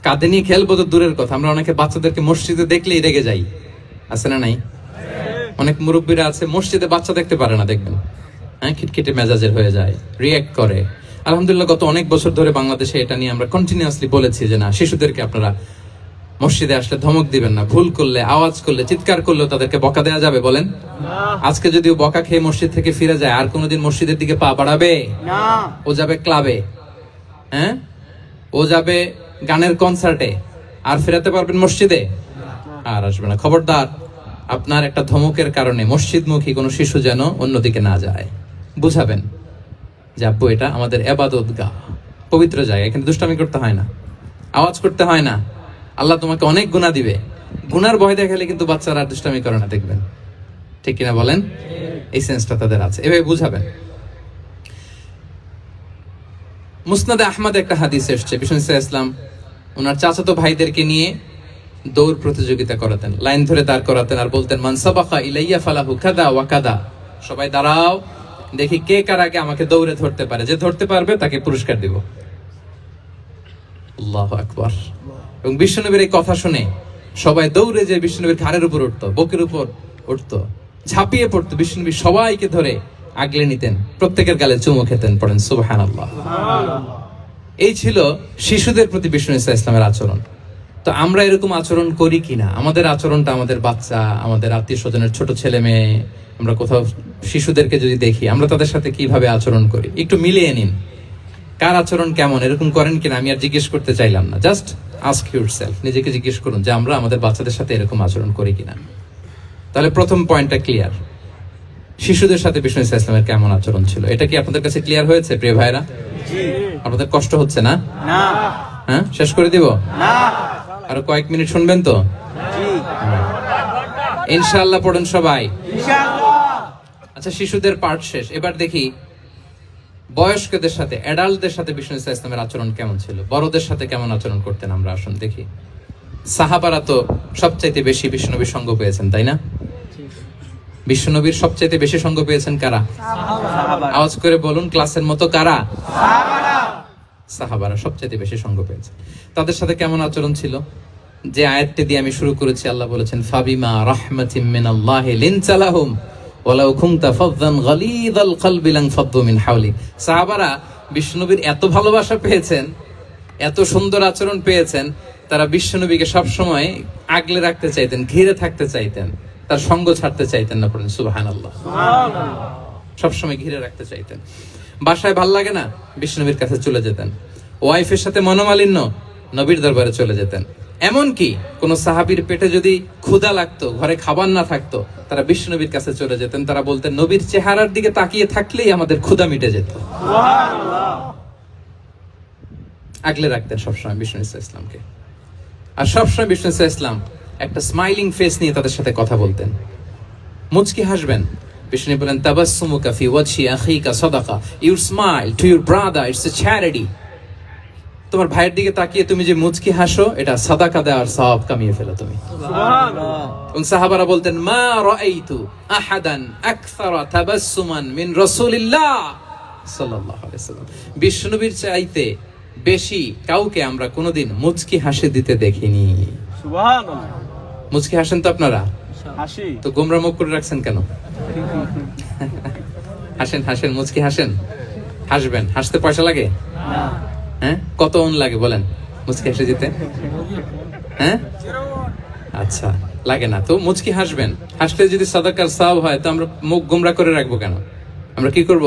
কাঁধে নিয়ে খেলবো তো দূরের কথা, আমরা অনেকে বাচ্চাদেরকে মসজিদে দেখলেই রেগে যাই, আছে না নাই? অনেক মুরব্বীরা আছে মসজিদে বাচ্চা দেখতে পারে না, দেখবেন হ্যাঁ, খিটখিটে মেজাজের হয়ে যায়, রিঅ্যাক্ট করে। আলহামদুলিল্লাহ গত অনেক বছর ধরে বাংলাদেশে এটা নিয়ে আমরা কন্টিনিউয়াসলি বলেছি যে না, শিশুদেরকে আপনারা মসজিদে আসলে ধমক দিবেন না, ভুল করলে, আওয়াজ করলে, চিৎকার করলেও তাদেরকে বকা দেওয়া যাবে বলেন? আজকে যদিও বকা খেয়ে মসজিদ থেকে ফিরে যায়, আর কোনোদিন মসজিদের দিকে পা বাড়াবে না। ও যাবে ক্লাবে, হ্যাঁ, ও যাবে গানের কনসার্টে, আর ফেরাতে পারবেন মসজিদে? আর আসবে না। খবরদার, আপনার একটা ধমকের কারণে মসজিদমুখী কোনো শিশু যেন অন্যদিকে না যায়। বুঝাবেন যে আব্বু, এটা আমাদের ইবাদতগাহ, পবিত্র জায়গা, এখানে দুষ্টামি করতে হয় না, আওয়াজ করতে হয় না, আল্লাহ তোমাকে অনেক গুনাহ দিবে। গুনার ভয় দেখালে কিন্তু বাচ্চারা দুষ্টামি করে না, দেখবেন, ঠিক কিনা বলেন? এই সেন্সটা তাদের আছে, এভাবে বুঝাবেন। মুসনাদে আহমদ একটা হাদিস এসছে, বিষ্ণু ইসলাম ওনার চাচাতো ভাইদেরকে নিয়ে দৌড় প্রতিযোগিতা করাতেন, লাইন ধরে দাঁড় করাতেন, আর বলতেন, মান সাবাকা ইলাইয়া ফালাহু কাদা ওয়া কাদা, সবাই দাঁড়াও, দেখি কে কার আগে আমাকে দৌড়ে ধরতে পারে, যে ধরতে পারবে তাকে পুরস্কার দিব। আল্লাহু আকবার। এবং বিশ্বনবীর এই কথা শুনে সবাই দৌড়ে যে বিশ্বনবীর ঘাড়ের উপর উঠতো, বুকের উপর উঠতো, ঝাঁপিয়ে পড়তো, বিশ্বনবী সবাইকে ধরে আগলে নিতেন, প্রত্যেকের গালে চুমু খেতেন। পড়েন সুবহানাল্লাহ। এই ছিল শিশুদের প্রতি বিষ্ণু ইসলামের আচরণ। তো আমরা এরকম আচরণ করি কিনা? আমাদের আচরণটা আমাদের বাচ্চা, আমাদের আত্মীয় স্বজনের ছোট ছেলে মেয়ে, আমরা কোথাও শিশুদেরকে যদি দেখি, আমরা তাদের সাথে কিভাবে আচরণ করি, একটু মিলিয়ে নিন কার আচরণ কেমন, এরকম করেন কিনা। আমি আর জিজ্ঞেস করতে চাইলাম না, জাস্ট আস্ক ইউরসেলফ, নিজেকে জিজ্ঞেস করুন যে আমরা আমাদের বাচ্চাদের সাথে এরকম আচরণ করি কিনা। তাহলে প্রথম পয়েন্টটা ক্লিয়ার, শিশুদের সাথে বিষ্ণু ইসলামের কেমন আচরণ ছিল। এটা কি আপনাদের কাছে ক্লিয়ার হয়েছে প্রিয় ভাইরা? আপনাদের কষ্ট হচ্ছে না? হ্যাঁ, শেষ করে দিব? আরো কয়েক মিনিট শুনবেন তো? ইনশাআল্লাহ পড়েন সবাই। আচ্ছা, শিশুদের পার্ট শেষ, এবার দেখি বয়স্কদের সাথে, অ্যাডাল্টদের সাথে বিষ্ণু ইসলামের আচরণ কেমন ছিল, বড়দের সাথে কেমন আচরণ করতেন। আমরা আসুন দেখি। সাহাবারা তো সবচাইতে বেশি বিশ্বনবীর সঙ্গ পেয়েছেন, তাই না? বিশ্বনবীর সবচাইতে বেশি সঙ্গ পেয়েছেন কারা? আওয়াজ করে বলুন, ক্লাসের মতো কারা? সাহাবারা সবচাইতে বেশি সঙ্গ পেয়েছে। তাদের সাথে কেমন আচরণ ছিল? যে আয়াতটি দিয়ে আমি শুরু করেছি, আল্লাহ বলেছেন ফাবিমা রাহমাতিম মিনাল্লাহি লিনতা লাহুম ওয়ালাউ কুনতা ফাযযান গালিযাল কলবি লানফাদ্দু মিন হাওলি। সাহাবারা বিশ্বনবীর এত ভালোবাসা পেয়েছেন, এত সুন্দর আচরণ পেয়েছেন, তারা বিশ্বনবীকে সবসময় আগলে রাখতে চাইতেন, ঘিরে থাকতে চাইতেন, তার সঙ্গ ছাড়তে চাইতেন না। পড়েন সুবহানাল্লাহ। সবসময় ঘিরে রাখতে চাইতেন। বাসায় ভাল লাগে না, বিশ্বনবীর কাছে চলে যেতেন। ওয়াইফের সাথে মনোমালিন্য, নবীর দরবারে চলে যেতেন। এমনকি কোন সাহাবীর পেটে যদি ক্ষুধা লাগতো, ঘরে খাবার না থাকতো, তারা বিশ্বনবীর কাছে চলে যেতেন। তারা বলতেন নবীর চেহারার দিকে তাকিয়ে থাকলেই আমাদের ক্ষুধা মিটে যেত। আগলে রাখতেন সবসময় বিষ্ণু ইসলামকে। আর সবসময় বিষ্ণু ইসলাম একটা স্মাইলিং ফেস নিয়ে তাদের সাথে কথা বলতেন। মুচকি হাসবেন। বিষ্ণু বলেন তাবাসসুমুকা ফি ওয়াজহি আখিকা সাদাকা, you smile to your brother, it's a charity. তোমার ভাইয়ের দিকে তাকিয়ে তুমি যে মুচকি হাসো, এটা সাদাকা দেওয়ার সওয়াব কামিয়ে ফেলো তুমি। সুবহানাল্লাহ। এবং সাহাবারা বলতেন মা রাআইতু আহাদান আকসারা তাবাসসুমান মিন রাসূলিল্লাহ সাল্লাল্লাহু আলাইহি ওয়াসাল্লাম। বিশ্বনবীর চাইতে বেশি কাউকে আমরা কোনোদিন মুচকি হাসি দিতে দেখিনি। সুবহানাল্লাহ। মুচকি হাসেন তো আপনারা? হাসি। তো গোমরা মুখ করে রাখছেন কেন? হাসেন হাসেন, মুচকি হাসেন। হাসবেন। হাসতে পয়সা লাগে? না। হ্যাঁ, কত অন লাগে বলেন মুচকি হাসি দিতে? হ্যাঁ, আচ্ছা, লাগে না। তো মুচকি হাসবেন। হাসলে যদি সাদাকার সওয়াব হয়, তো আমরা মুখ গোমরা করে রাখবো কেন? আমরা কি করব?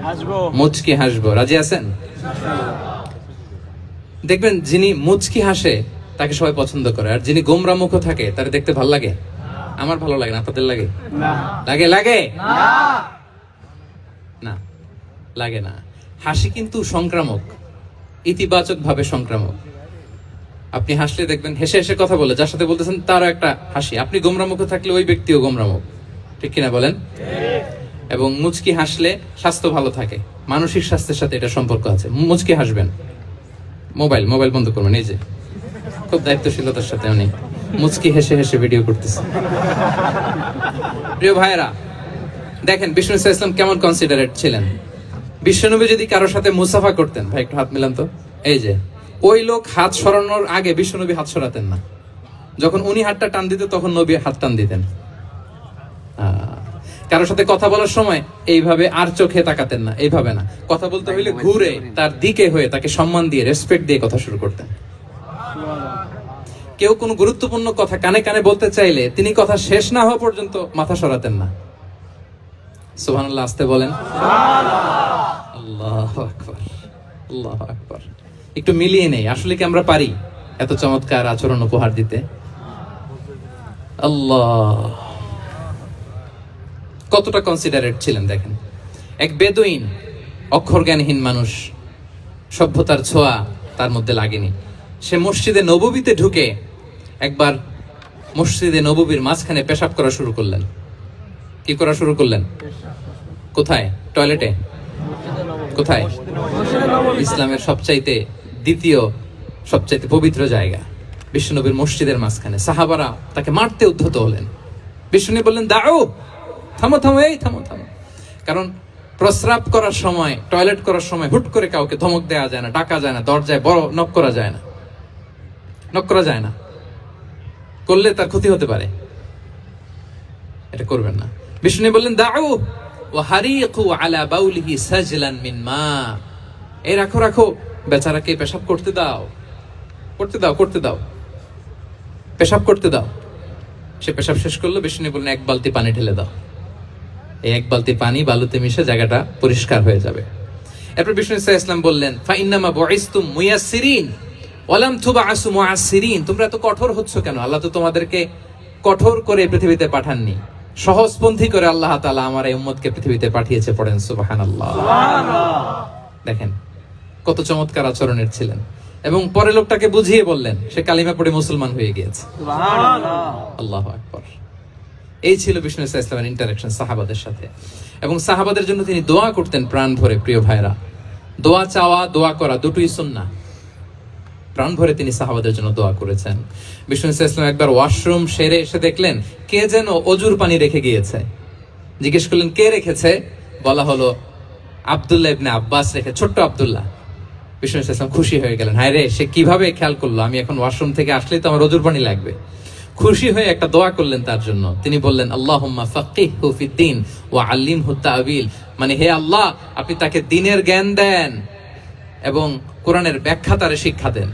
হাসবো, মুচকি হাসবো। রাজি আছেন? দেখবেন যিনি মুচকি হাসে তাকে সবাই পছন্দ করে, আর যিনি গোমরা মুখ থাকে তার দেখতে ভালো লাগে। আমার ভালো লাগে না, আপনাদের লাগে? না। লাগে? লাগে না, লাগে না। হাসি কিন্তু সংক্রামক, ইতিবাচক ভাবে সংক্রামক। আপনি হাসলে দেখবেন হেসে হেসে কথা বলে যার সাথে বলতেছেন তারও একটা হাসি। আপনি গোমরা মুখ থাকলে ওই ব্যক্তিও গোমরা মুখ, ঠিক কিনা বলেন? এবং মুচকি হাসলে স্বাস্থ্য ভালো থাকে, মানসিক স্বাস্থ্যের সাথে এটা সম্পর্ক আছে। মুচকি হাসবেন। মোবাইল বন্ধ করবেন। এই যে খুব দায়িত্বশীলতার সাথে উনি মুচকি হেসে হেসে ভিডিও করতেছে। প্রিয় ভাইরা, দেখেন বিষ্ণু ইসলাম কেমন কনসিডারেট ছিলেন। বিশ্বনবী যদি কারোর সাথে মুসাফা করতেন, ভাই একটু হাত মিলান তো, এই যে ওই লোক হাত সরানোর আগে বিশ্বনবী হাত সরাতেন না। যখন উনি হাতটা টান দিতেন তখন নবী হাত টান দিতেন। কারোর সাথে কথা বলার সময় এইভাবে আর চোখে তাকাতেন না, এইভাবে না। কথা বলতে হইলে ঘুরে তার দিকে হয়ে তাকে সম্মান দিয়ে, রেসপেক্ট দিয়ে কথা শুরু করতেন। কেউ কোনো গুরুত্বপূর্ণ কথা কানে কানে বলতে চাইলে তিনি কথা শেষ না হওয়া পর্যন্ত মাথা সরাতেন না। সুবহানাল্লাহ। আসতে বলেন আল্লাহু আকবার, আল্লাহু আকবার। একটু মিলিয়ে নেই, আসলে কি আমরা পারি এত চমৎকার আচরণ উপহার দিতে? আল্লাহ, কতটা কনসিডারেট ছিলেন দেখেন। এক বেদুইন, অক্ষর জ্ঞানহীন মানুষ, সভ্যতার ছোঁয়া তার মধ্যে লাগেনি। সে মসজিদে নববীতে ঢুকে একবার মসজিদে নববীর মাঝখানে পেশাব করা শুরু করলেন। কি করা শুরু করলেন? কোথায়? টয়লেটে? কোথায়? ইসলামের সবচাইতে দ্বিতীয় সবচাইতে পবিত্র জায়গা বিশ্বনবীর মসজিদের মাঝখানে। সাহাবারা তাকে মারতে উদ্ধত হলেন। বিশ্বনবী বললেন দাও, থামো থামো, এই থামো থামো। কারণ প্রস্রাব করার সময়, টয়লেট করার সময় হুট করে কাউকে ধমক দেওয়া যায় না, ডাকা যায় না, দরজায় বড় নক করা যায় না, নক করা যায় না। করলে তার ক্ষতি হতে পারে, এটা করবেন না। বিষ্ণু বললেন দাও ওয়া হারিকু আলা বাউলিহি সাজলান মিন মা, এই রাখো রাখো, বেচারাকে পেশাব করতে দাও, করতে দাও, করতে দাও, পেশাব করতে দাও। সে পেশাব শেষ করলো। বিষ্ণু বললেন এক বালতি পানি ঢেলে দাও। এই এক বালতি পানি বালুতে মিশে জায়গাটা পরিষ্কার হয়ে যাবে। এরপর বিষ্ণু ইসলাম বললেন ফাইন্নামা বুইসতুম মুয়াসসিরিন ওয়া লাম তুবআসু মুআসসিরিন, তোমরা এত কঠোর হচ্ছ কেন? আল্লাহ তো তোমাদেরকে কঠোর করে পৃথিবীতে পাঠাননি, সহজপন্থী করে আল্লাহ তাআলা আমার এই উম্মতকে পৃথিবীতে পাঠিয়েছে। পড়েন সুবহানাল্লাহ। দেখেন কত চমৎকার আচরণের ছিলেন। এবং পরে লোকটাকে বুঝিয়ে বললেন, সে কালিমা পড়ে মুসলমান হয়ে গিয়েছে। আল্লাহু আকবার। এই ছিল বিষ্ণু ইসলামের ইন্টারাকশন সাহাবাদের সাথে। এবং সাহাবাদের জন্য তিনি দোয়া করতেন প্রাণ ভরে। প্রিয় ভাইরা, দোয়া চাওয়া, দোয়া করা দুটোই সুন্নাহ। প্রাণ ভরে তিনি সাহাবাদের জন্য দোয়া করেছেন। বিষ্ণু ইসলাম একবার ওয়াশরুম সেরে এসে দেখলেন কে যেন অজুর পানি রেখে গিয়েছে। জিজ্ঞেস করলেন কে রেখেছে? বলা হলো আব্দুল্লাহ ইবনে আব্বাস রেখে, ছোট্ট আব্দুল্লাহ। বিষ্ণু ইসলাম খুশি হয়ে গেলেন, হায় রে সে কিভাবে খেয়াল করলো আমি এখন ওয়াশরুম থেকে আসলেই তো আমার ওজুর পানি লাগবে। খুশি হয়ে একটা দোয়া করলেন তার জন্য। তিনি বললেন আল্লাহুম্মা ফাক্কিহহু ফিদ্দীন ওয়া আল্লিমহু তা'ওয়িল, মানে হে আল্লাহ আপনি তাকে দ্বীনের জ্ঞান দেন এবং কোরআনের ব্যাখ্যা তারে শিক্ষা দেন।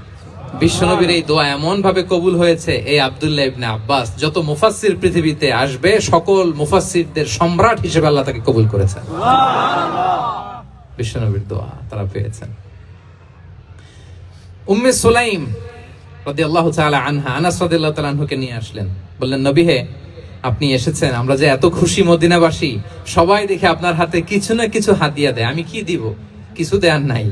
বিশ্বনবীর এই দোয়া এমন ভাবে কবুল হয়েছে, এই আব্দুল্লাহ ইবনে আব্বাস যত মুফাসসির পৃথিবীতে আসবে সকল মুফাসসিরদের সম্রাট হিসেবে আল্লাহ তাকে কবুল করেছেন। সুবহানাল্লাহ, বিশ্বনবীর দোয়া তারা পেয়েছেন। উম্মে সুলাইম রাদিয়াল্লাহু তাআলা আনহা, আনাস রাদিয়াল্লাহু তাআলা আনহুকে নিয়ে আসলেন, বললেন নবী হে আপনি এসেছেন, আমরা যে এত খুশি মদিনাবাসী, সবাই দেখে আপনার হাতে কিছু না কিছু হাদিয়া দেয়, আমি কি দিব? কিছু দেয়ার নাই,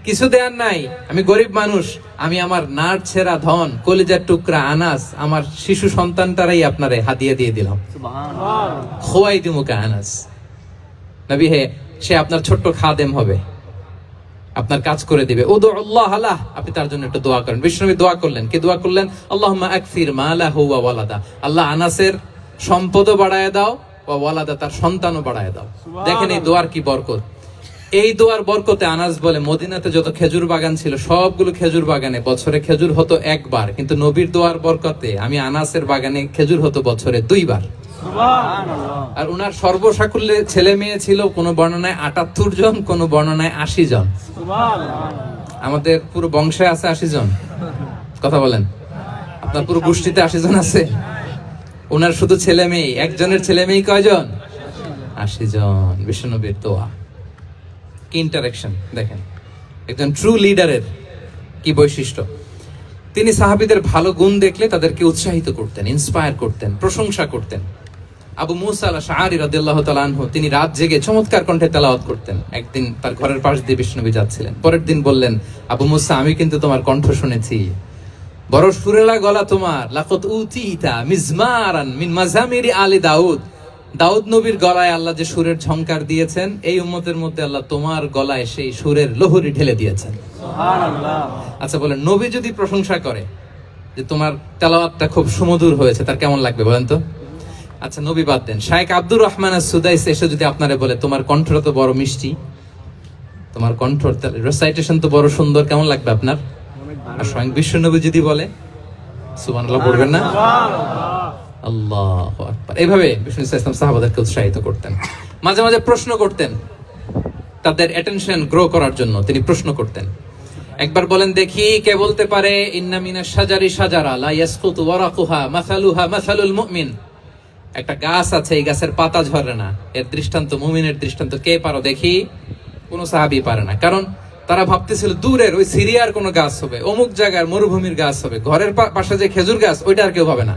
কিছু দেয়ার নাই, আমি গরিব মানুষ, আমি আমার নাড় ছেঁড়া ধন কলিজার টুকরা আনাস আমার শিশু সন্তানটারাই আপনারে হাদিয়া দিয়ে দিলাম। সুবহানাল্লাহ, খুয়াইদিমুকা আনাস, নবী হে সে আপনার ছোট্ট খাদেম হবে, আপনার কাজ করে দিবে। উদুল্লাহ আলাহ, আপনি তার জন্য একটু দোয়া করেন। বিষ্ণু নবী দোয়া করলেন, কি দোয়া করলেন? আল্লাহুম্মা আকসির মালাহু ওয়া ওয়ালাদা, আল্লাহ আনাসের সম্পদও বাড়ায় দাও, ওয়া ওয়ালাদা তার সন্তানও বাড়ায় দাও। দেখেন এই দোয়ার কি বরকত। এই দোয়ার বরকতে আনাস বলে মদিনাতে যত খেজুর বাগান ছিল সবগুলো খেজুর বাগানে বছরে খেজুর হতো একবার, কিন্তু নবীর দোয়ার বরকতে আমি আনাসের বাগানে খেজুর হতো বছরে 2 বার। আর উনার সর্বসাকুল্যে ছেলে মেয়ে ছিল কোন বর্ণনায় 78 জন, কোন বর্ণনায় 80 জন। আমাদের পুরো বংশে আছে 80 জন, কথা বলেন, আপনার পুরো গোষ্ঠীতে 80 জন আছে। উনার শুধু ছেলে মেয়ে, একজনের ছেলে মেয়ে কয়জন? 80 জন। বিশ্বনবীর দোয়া কি ইন্টারেকশন দেখেন, একজন ট্রু লিডারের কি বৈশিষ্ট্য। তিনি সাহাবীদের ভালো গুণ দেখলে তাদেরকে উৎসাহিত করতেন, ইন্সপায়ার করতেন, প্রশংসা করতেন। আবু মুসা আল-আশআরী রাদিয়াল্লাহু তাআলা আনহু তিনি রাত জেগে চমৎকার কণ্ঠে তেলাওয়াত করতেন। একদিন তার ঘরের পাশ দিয়ে বিষ্ণুনবী যাচ্ছিলেন, পরের দিন বললেন, আবু মুসা আমি কিন্তু তোমার কণ্ঠ শুনেছি, বড় সুরেলা গলা তোমার, লাকাদ উতিতা মিজমারান মিন মাজামিরি আলি দাউদ, দাউদ নবীর গলায় আল্লাহ যে সুরের ঝংকার দিয়েছেন, এই উম্মতের মধ্যে আল্লাহ তোমার গলায় সেই সুরের লহরী ঢেলে দিয়েছেন। সুবহানাল্লাহ। আচ্ছা বলেন, নবী যদি প্রশংসা করে যে তোমার তেলাওয়াতটা খুব সুমধুর হয়েছে, তার কেমন লাগবে বলেন তো? আচ্ছা নবী বাদ দেন, শাইখ আব্দুর রহমান আস-সুদাইস এসে যদি আপনারে বলে তোমার কণ্ঠটা তো বড় মিষ্টি, তোমার কণ্ঠ রেসাইটেশন তো বড় সুন্দর, কেমন লাগবে আপনার? আর স্বয়ং বিশ্বনবী যদি বলে, সুবহানাল্লাহ পড়বেন না? আল্লাহু আকবার। এইভাবে বিষ্ণু ইসলাম সাহাবাদেরকে উৎসাহিত করতেন। মাঝে মাঝে প্রশ্ন করতেন, তাদের অ্যাটেনশন গ্রো করার জন্য তিনি প্রশ্ন করতেন। একবার বলেন দেখি কে বলতে পারে ইন্না মিনাশ শাজারি শাজারা লা ইয়াসকুতু ওয়ারাকুহা মাসালুহা মাসালুল মুমিন, একটা গাছ আছে এই গাছের পাতা ঝরে না, এর দৃষ্টান্ত মুমিনের দৃষ্টান্ত। কে পারো দেখি? কোন সাহাবী পারে না, কারণ তারা ভাবতেছিল দূরের ওই সিরিয়ার কোন গাছ হবে, অমুক জায়গার মরুভূমির গাছ হবে, ঘরের পাশে যে খেজুর গাছ ওইটা আর কেউ পাবে না।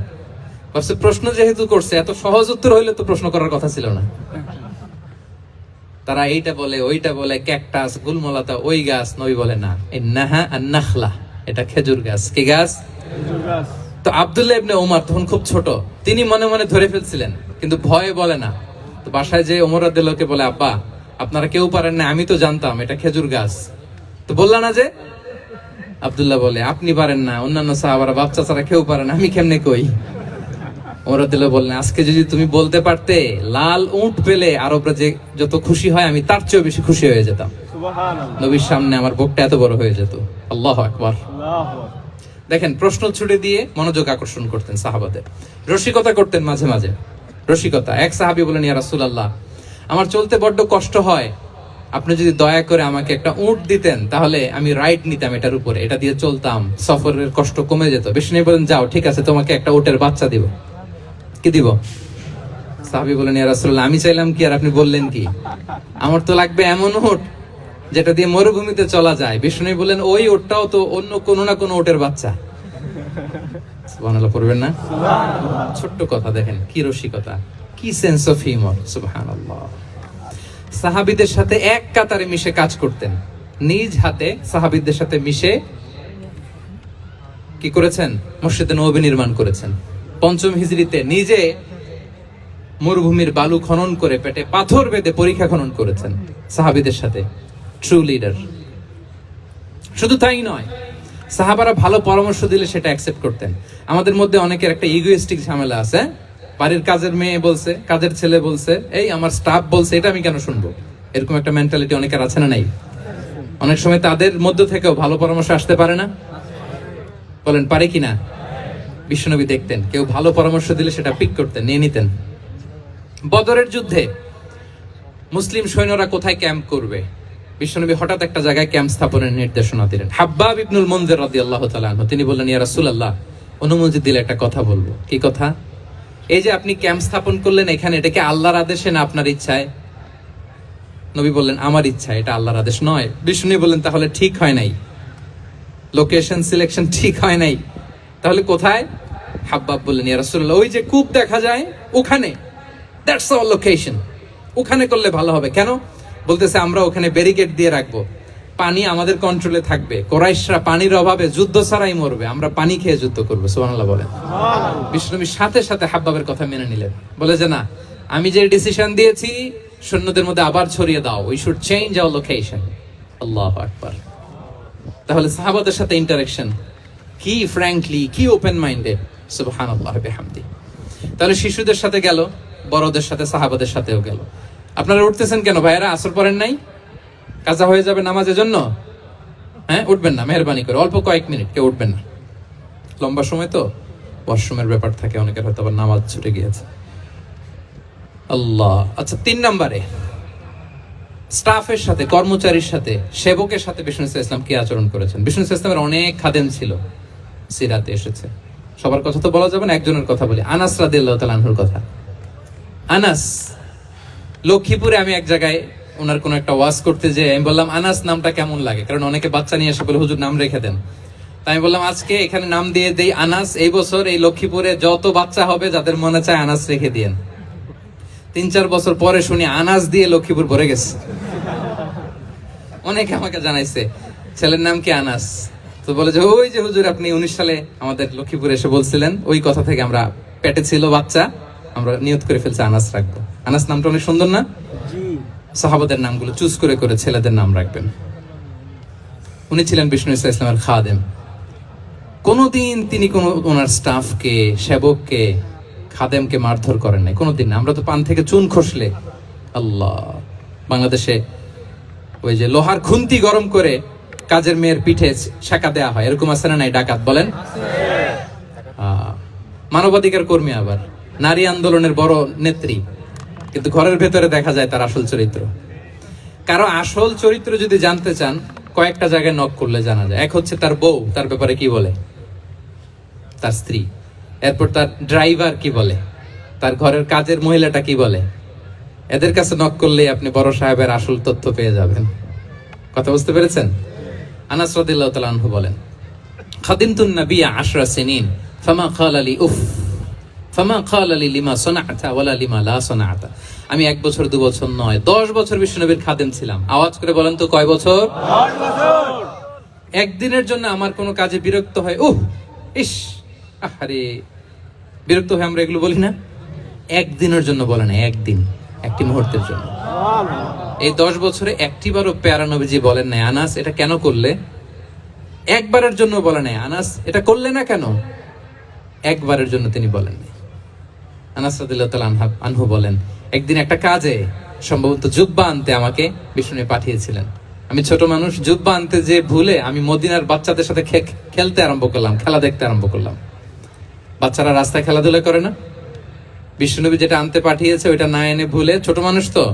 ভাবছে প্রশ্ন যেহেতু করছে, এত সহজ উত্তর হইলে তো প্রশ্ন করার কথা ছিল না। তারা এইটা বলে ওইটা বলে, ক্যাকটাস গুলমলাতা ওই গাছ, নবী বলে না, ইন্নাহা আন-নাখলা, এটা খেজুর গাছ। কি গাছ? খেজুর গাছ। তো আব্দুল্লাহ ইবনে ওমর তখন খুব ছোট, তিনি মনে মনে ধরে ফেলছিলেন, কিন্তু ভয়ে বলে না। তো বাসায় যে ওমর রাদিয়াল্লাহু বলে, আব্বা আপনারা কেউ পারেন না, আমি তো জানতাম এটা খেজুর গাছ, তো বললা না যে? আব্দুল্লাহ বলে আপনি পারেন না, অন্যান্য সাহাবারা বাচ্চা ছাড়া কেউ পারে না, আমি কেমনে কই? ওমর রাদিয়াল্লাহু বললেন আজকে যদি তুমি বলতে পারতে লাল উট পেলে আরবরা যে যত খুশি হয় আমি তার চেয়েও বেশি খুশি হয়ে যেতাম। সুবহানাল্লাহ। নবীর সামনে আমার বুকটা এত বড় হয়ে যেত। আল্লাহু আকবার। আল্লাহু আকবার। দেখেন প্রশ্ন ছুড়ে দিয়ে মনোযোগ আকর্ষণ করতেন সাহাবাদের, রসিকতা করতেন মাঝে মাঝে। রসিকতা, এক সাহাবী বলেন ইয়া রাসূলুল্লাহ আমার চলতে বড্ড কষ্ট হয়, আপনি যদি দয়া করে আমাকে একটা উট দিতেন তাহলে আমি রাইড নিতাম এটার উপরে, এটা দিয়ে চলতাম, সফরের কষ্ট কমে যেত। বিষ্ণু বলেন যাও ঠিক আছে, তোমাকে একটা উটের বাচ্চা দিব। কি দিব? সাহাবী বলেন ইয়া রাসূলুল্লাহ আমি চাইলাম কি আর আপনি বললেন কি, আমার তো লাগবে এমন উট যেটা দিয়ে মরুভূমিতে চলা যায়। বিষ্ণু বলেন ওই উটটাও তো অন্য কোন না কোন উটের বাচ্চা। সুবহানাল্লাহ পড়বেন না? সুবহানাল্লাহ। ছোট্ট কথা দেখেন কি রসিকতা, কি সেন্স অফ হিউমার। সুবহানাল্লাহ। সাহাবীদের সাথে এক কাতারে মিশে কাজ করতেন, নিজ হাতে সাহাবীদের সাথে মিশে কি করেছেন? মসজিদে নববী নির্মাণ করেছেন। 5ম হিজরিতে নিজে মরুভূমির বালু খনন করে পেটে পাথর বেঁধে পরীক্ষা খনন করেছেন সাহাবীদের সাথে। True leader. শুধু তাই নয়, সাহাবারা ভালো পরামর্শ দিলে সেটা অ্যাকসেপ্ট করতেন। আমাদের মধ্যে অনেকের একটা ইগোইস্টিক ঝামেলা আছে, বাড়ির কাজের মেয়ে বলছে, কাজের ছেলে বলছে, এই আমার স্টাফ বলছে, এটা আমি কেন শুনবো? এরকম একটা মেন্টালিটি অনেকের আছে না নাই? অনেক সময় তাদের মধ্য থেকেও ভালো পরামর্শ আসতে পারে না? বলেন পারে কিনা? বিশ্বনবী দেখতেন কেউ ভালো পরামর্শ দিলে সেটা পিক করতেন, নিয়ে নিতেন। বদরের যুদ্ধে মুসলিম সৈন্যরা কোথায় ক্যাম্প করবে, বিশ্বনবী হঠাৎ একটা জায়গায় ক্যাম্প স্থাপনের নির্দেশনা দিলেন। হাব্বাব ইবনুল মুনজির রাদিয়াল্লাহু তাআলা আনহু তিনি বললেন, ইয়া রাসূলুল্লাহ, অনুমতি দিলে একটা কথা বলবো। কি কথা? এই যে আপনি ক্যাম্প স্থাপন করলেন এখানে, এটা কি আল্লাহর আদেশে না আপনার ইচ্ছায়? নবী বললেন, আমার ইচ্ছা, এটা আল্লাহর আদেশ নয়। বিষ্ণু বললেন, তাহলে ঠিক হয় নাই, লোকেশন সিলেকশন ঠিক হয় নাই, তাহলে কোথায়? হাব্বাব বললেন, ইয়া রাসূলুল্লাহ, ওই যে কূপ দেখা যায় ওখানে, দ্যাটস আওয়ার লোকেশন, ওখানে করলে ভালো হবে। কেন? বলতেছে, আমরা ওখানে ব্যারিকেড দিয়ে রাখবো, পানি আমাদের কন্ট্রোলে থাকবে, কুরাইশরা পানির অভাবে যুদ্ধ ছাড়াই মরবে, আমরা পানি খেয়ে যুদ্ধ করবো। সুবহানাল্লাহ বলেন। বিষ্ণু সাথে সাথে হাব্বাবের কথা মেনে নিলেন, বলে যে না, আমি যে ডিসিশন দিয়েছি সৈন্যদের মধ্যে আবার ছড়িয়ে দাও, we should change our location. আল্লাহু আকবার। তাহলে সাহাবাদের সাথে ইন্টারেকশন কি ফ্র্যাঙ্কলি, কি ওপেন মাইন্ডেড, সুবহানাল্লাহ বিহামদি। তাহলে শিশুদের সাথে গেল, বড়দের সাথে, সাহাবাদের সাথেও গেল। আপনারা উঠতেছেন কেন ভাইয়েরা? আসর পড়েন নাই? কাজা হয়ে যাবে নামাজের জন্য? হ্যাঁ, উঠবেন না মেহরবানি করে, অল্প কয়েক মিনিট কেউ উঠবেন না, লম্বা সময় তো ওয়াশরুমের ব্যাপার থাকে, অনেকের হয়তো আবার নামাজ ছুটে গিয়েছে। আল্লাহ। আচ্ছা, 3 নম্বরে স্টাফের সাথে, কর্মচারীর সাথে, সেবকের সাথে বিষ্ণু ইসলাম কি আচরণ করেছেন? বিষ্ণু ইসলামের অনেক খাদেম ছিল, সিরাতে এসেছে। সবার কথা তো বলা যাবে না, একজনের কথা বলি, আনাস রাদিয়াল্লাহু তাআলা আনহুর কথা। আনাস, লক্ষ্মীপুরে আমি এক জায়গায় ওনার কোন একটা ওয়াজ করতে যে আমি বললাম, আনাস নামটা কেমন লাগে? কারণ অনেকে বাচ্চা নিয়ে এসে বলে, হুজুর নাম রেখে দেন। তাই আমি বললাম, আজকে এখানে নাম দিয়ে দেই আনাস। এই বছর এই লক্ষ্মীপুরে যত বাচ্চা হবে যাদের মনে চায় আনাস রেখে দিয়েন। 3-4 বছর পরে শুনি আনাস দিয়ে লক্ষ্মীপুর ভরে গেছে। অনেকে আমাকে জানাইছে ছেলের নাম কি আনাস, তো বলে যে ওই যে হুজুর আপনি 19 সালে আমাদের লক্ষ্মীপুরে এসে বলছিলেন, ওই কথা থেকে আমরা, পেটে ছিল বাচ্চা, আমরা নিয়ত করে ফেলছি আনাস রাখবো। আনাস নামটা অনেক সুন্দর না? সাহাবাদের নামগুলো চুজ করে করে ছেলেদের নাম রাখবেন। উনি ছিলেন বিষ্ণু ইসলামের খাদেম। কোনদিন তিনি কোন ওনার স্টাফকে, সেবককে, খাদেমকে মারধর করেন নাই, কোনোদিন না। আমরা তো পান থেকে চুন খসলে, আল্লাহ, বাংলাদেশে ওই যে লোহার খুন্তি গরম করে কাজের মেয়ের পিঠে শেখা দেয়া হয়, এরকম আছে না নাই? ডাকাত বলেন, মানবাধিকার কর্মী, আবার নারী আন্দোলনের বড় নেত্রী, কিন্তু ঘরের ভেতরে দেখা যায় তার আসল চরিত্র। কারো আসল চরিত্র যদি জানতে চান, কয়েকটা জায়গায় নক করলে জানা যায়। এক হচ্ছে তার বউ, তার ব্যাপারে কি বলে, তার স্ত্রী। এরপর তার ড্রাইভার কি বলে, তার ঘরের কাজের মহিলাটা কি বলে। এদের কাছে নক করলে আপনি বড় সাহেবের আসল তথ্য পেয়ে যাবেন। কথা বুঝতে পেরেছেন? আনাস রাদিয়াল্লাহু তাআলা আনহু বলেন, খাদিমতুন নবিয়্যা 10 সিনিন ফামা ক্বালা লি উফ ফামা ক্বালা লি লিমা সানা'তা ওয়ালা লিমা লা সানা'তা। আমি 1 বছর 2 বছর নয়, 10 বছর বিশ্বনবীর খাদেম ছিলাম। আওয়াজ করে বলেন তো, কয় বছর? 10 বছর। একদিনের জন্য আমার কোনো কাজে বিরক্ত হয়, উহ ইস, আরে, বিরক্ত হয়ে আমরা এগুলো বলি না? একদিনের জন্য বলে না, একদিন, একটি মুহূর্তের জন্য। এই 10 বছরে একটিবারও প্যারা নবীজি বলেন নাই, আনাস এটা কেন করলে? একবারের জন্য বলে নাই, আনাস এটা করলে না কেন? একবারের জন্য তিনি বলেন নাই। আনাস রাদিয়াল্লাহু তাআলা আনহু বলেন, একদিন একটা কাজে, সম্ভবত জুব্বা আনতে আমাকে বিষ্ণু পাঠিয়েছিলেন। আমি ছোট মানুষ, জুব্বা আনতে যে ভুলে আমি মদিনার বাচ্চাদের সাথে খেলতে আরম্ভ করলাম, খেলা দেখতে আরম্ভ করলাম। বাচ্চারা রাস্তায় খেলাধুলা করে না? বিশ্বনবী যেটা আনতে পাঠিয়েছে ওইটা না এনে ভুলে, ছোট মানুষ তো,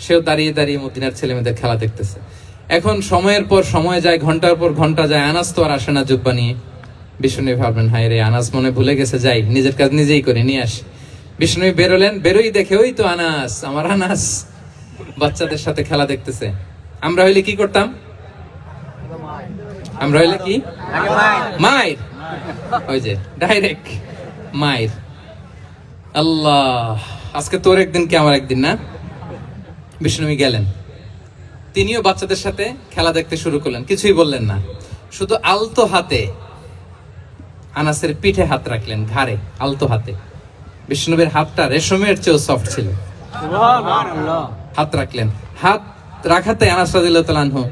সেও দাঁড়িয়ে দাঁড়িয়ে মদিনার ছেলে মেয়েদের খেলা দেখতেছে। এখন সময়ের পর সময় যায়, ঘন্টার পর ঘন্টা যায়, আনাস তো আর আসে না জুব্বা নিয়ে। বিষ্ণুনবী ভাবলেন, হায় রে, আনাস মনে ভুলে গেছে, যাই নিজের কাজ নিজেই করে নিয়ে আসি। বিষ্ণুনবী বেরোলেন, বেরোই দেখে ওই তো আনাস, আমার আনাস বাচ্চাদের সাথে খেলা দেখতেছে। আমরা হইলে কি করতাম? আমরা হইলে কি? মায়ের, ওই যে ডাইরেক্ট মায়ের। আল্লাহ, আজকে তোর একদিন কি আমার একদিন না? বিষ্ণুনবী গেলেন, তিনিও বাচ্চাদের সাথে খেলা দেখতে শুরু করলেন, কিছুই বললেন না, শুধু আলতো হাতে আনাসের পিঠে হাত রাখলেন, ঘাড়ে আলতো হাতে। বিষ্ণুনবীর হাতটা রেশমের চেয়েও সফট ছিল। হাত রাখলেন, হাত রাখাতে আনাস রাদিয়াল্লাহু তাআলা আনহু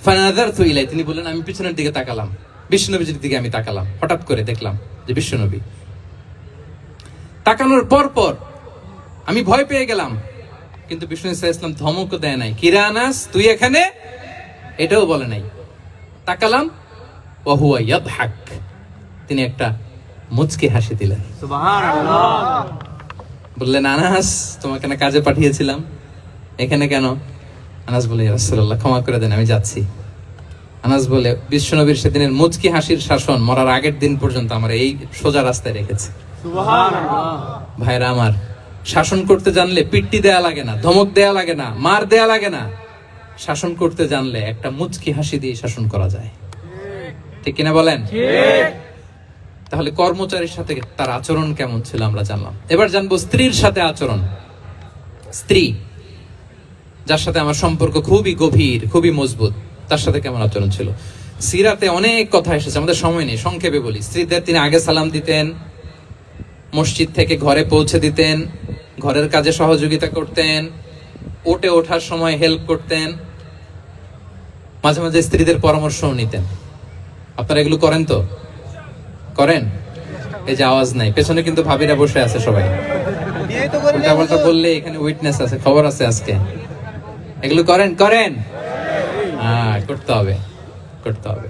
ফানাযারতু ইলাই, তিনি বললেন, আমি পিছনের দিকে তাকালাম, বিষ্ণুনবীর দিকে আমি তাকালাম, হঠাৎ করে দেখলাম যে বিষ্ণুনবী। তাকানোর পর পর আমি ভয় পেয়ে গেলাম, কিন্তু বিষ্ণু ইসলাম ধমকও দেয় নাই, কিরে আনাস তুই এখানে? এটাও বলে নাই। তাকালাম ওয়া হুয়া ইয়াদহাক, তিনি একটা মুচকি হাসি দিলেন। সুবহানাল্লাহ। বললেন, আনাস, তোমাকে না কাজে পাঠিয়েছিলাম, এখানে কেন? আনাস বলে, ইয়া রাসূলুল্লাহ, ক্ষমা করে দেন, আমি যাচ্ছি। আনাস বলে, বিশ্বনবীর সেদিনের মুচকি হাসির শাসন মরার আগের দিন পর্যন্ত আমার এই সোজা রাস্তায় রেখেছে। সুবহানাল্লাহ। ভাইরা আমার, শাসন করতে জানলে পিট্টি দেয়া লাগে না, ধমক দেয়া লাগে না, মার দেয়া লাগে না। শাসন করতে জানলে একটা মুচকি হাসি দিয়ে শাসন করা যায়। ঠিক কিনা বলেন? তাহলে কর্মচারীর সাথে তার আচরণ কেমন ছিল আমরা জানলাম। এবার জানবো স্ত্রীর সাথে আচরণ। স্ত্রী, যার সাথে আমার সম্পর্ক খুবই গভীর, খুবই মজবুত, তার সাথে কেমন আচরণ ছিল। সিরাতে অনেক কথা এসেছে, আমাদের সময় নেই, সংক্ষেপে বলি। স্ত্রীদের তিনি আগে সালাম দিতেন, মসজিদ থেকে ঘরে পৌঁছে দিতেন, ঘরের কাজে সহযোগিতা করতেন, ওঠে ওঠার সময় হেল্প করতেন, মাঝে মাঝে স্ত্রীদের পরামর্শও নিতেন। আপনারা এগুলো করেন তো? করেন? এই যে আওয়াজ নাই, পেছনে কিন্তু ভাবিরা বসে আছে সবাই। উল্টা বললে এখানে উইটনেস আছে, খবর আছে আজকে। এগুলো করেন? করেন? হ্যাঁ, করতে হবে, করতে হবে।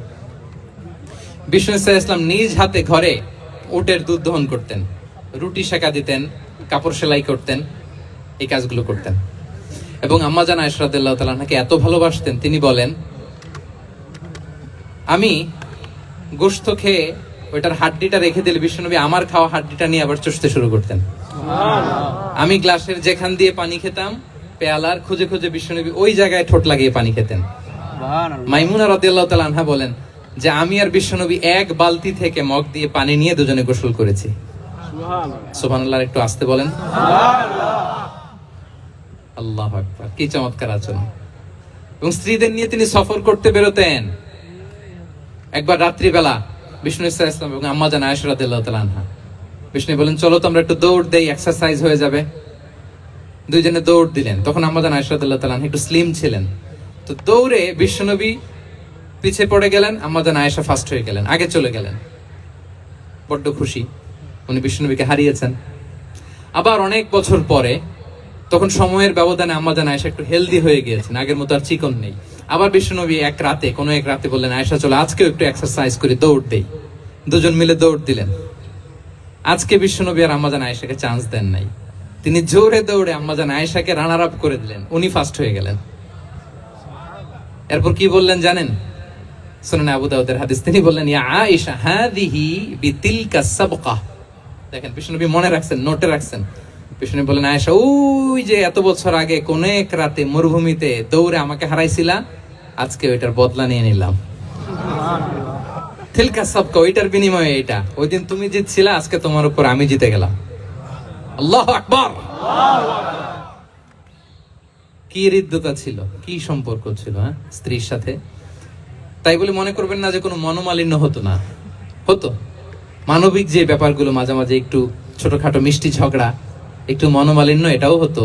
বিষ্ণু ইসলাম নিজ হাতে ঘরে উটের দুধ দহন করতেন, রুটি সেকা দিতেন, কাপড় সেলাই করতেন, এই কাজগুলো করতেন। এবং আম্মা জান আয়েশা রাদিয়াল্লাহু তাআলা আনহাকে এত ভালোবাসতেন, তিনি বলেন, আমি গোশত খেয়ে ওইটার হাড্ডিটা রেখে দিলে বিশ্বনবী আমার খাওয়া হাড্ডিটা নিয়ে আবার চষতে শুরু করতেন। আমি গ্লাসের যেখান দিয়ে পানি খেতাম, পেয়ালার খুঁজে খুঁজে বিশ্বনবী ওই জায়গায় ঠোঁট লাগিয়ে পানি খেতেন। মাইমুনা রাদিয়াল্লাহু তাআলা আনহা বলেন যে আমি আর বিশ্বনবী এক বালতি থেকে মগ দিয়ে পানি নিয়ে দুজনে গোসল করেছি। সুবহানাল্লাহ। একটু আস্তে বলেন। আল্লাহু আকবার, কি চমৎকার আচরণ। এবং স্ত্রীদের নিয়ে তিনি সফর করতে বেরোতেন। একবার রাত্রিবেলা বিষ্ণু ইসলাম এবং আম্মা জান আয়েশা রাদিয়াল্লাহু তাআলা আনহা, বিষ্ণু বলেন, চলো তো আমরা একটু দৌড় দেই, এক্সারসাইজ হয়ে যাবে। দুইজনে দৌড় দিলেন। তখন আম্মা জান আয়েশা রাদিয়াল্লাহু তাআলা আনহা একটু স্লিম ছিলেন, তো দৌড়ে বিশ্বনবী পিছে পড়ে গেলেন, আম্মা জান আয়েশা ফার্স্ট হয়ে গেলেন, আগে চলে গেলেন। বড্ড খুশি, উনি বিশ্বনবীকে হারিয়েছেন। আবার অনেক বছর পরে, তখন সময়ের ব্যবধানে আম্মা জান আয়েশা একটু হেলদি হয়ে গিয়েছেন, আগের মতো আর চিকন নেই। আবার বিশ্বনবী এক রাতে বললেন, আয়েশা চলো আজকেও একটু এক্সারসাইজ করি, দৌড় দেই। দুজন মিলে দৌড় দিলেন। আজকে বিশ্বনবী আর আম্মা জান আয়েশাকে চান্স দেন নাই, তিনি জোরে দৌড়ে আম্মা জান আয়েশাকে রানার আপ করে দিলেন, উনি ফার্স্ট হয়ে গেলেন। এরপর কি বললেন জানেন? সুনান আবু দাউদের হাদিস, তিনি বললেন, ইয়া আয়েশা হাদিহি বিতিলকা সাবকা। দেখেন, বিশ্বনবী মনে রাখছেন, নোটে রাখছেন। বিষ্ণু বলেন, আয়েশা, ওই যে এত বছর আগে কোন এক রাতে মরুভূমিতে দৌড়ে আমাকে হারাইছিলা, আজকে ওইটার বদলা নিয়ে নিলাম। তিলকা সাবকা, ওইটার বিনিময়ে এটা। ওই দিন তুমি জিতছিলা, আজকে তোমার উপর আমি জিতে গেলাম। আল্লাহু আকবার। কি হৃদ্যতা ছিল, কি সম্পর্ক ছিল স্ত্রীর সাথে। তাই বলে মনে করবেন না যে কোনো মনোমালিন্য হতো না, হতো। মানবিক যে ব্যাপারগুলো, মাঝে মাঝে একটু ছোটখাটো মিষ্টি ঝগড়া, একটু মনোমালিন্য, এটাও হতো।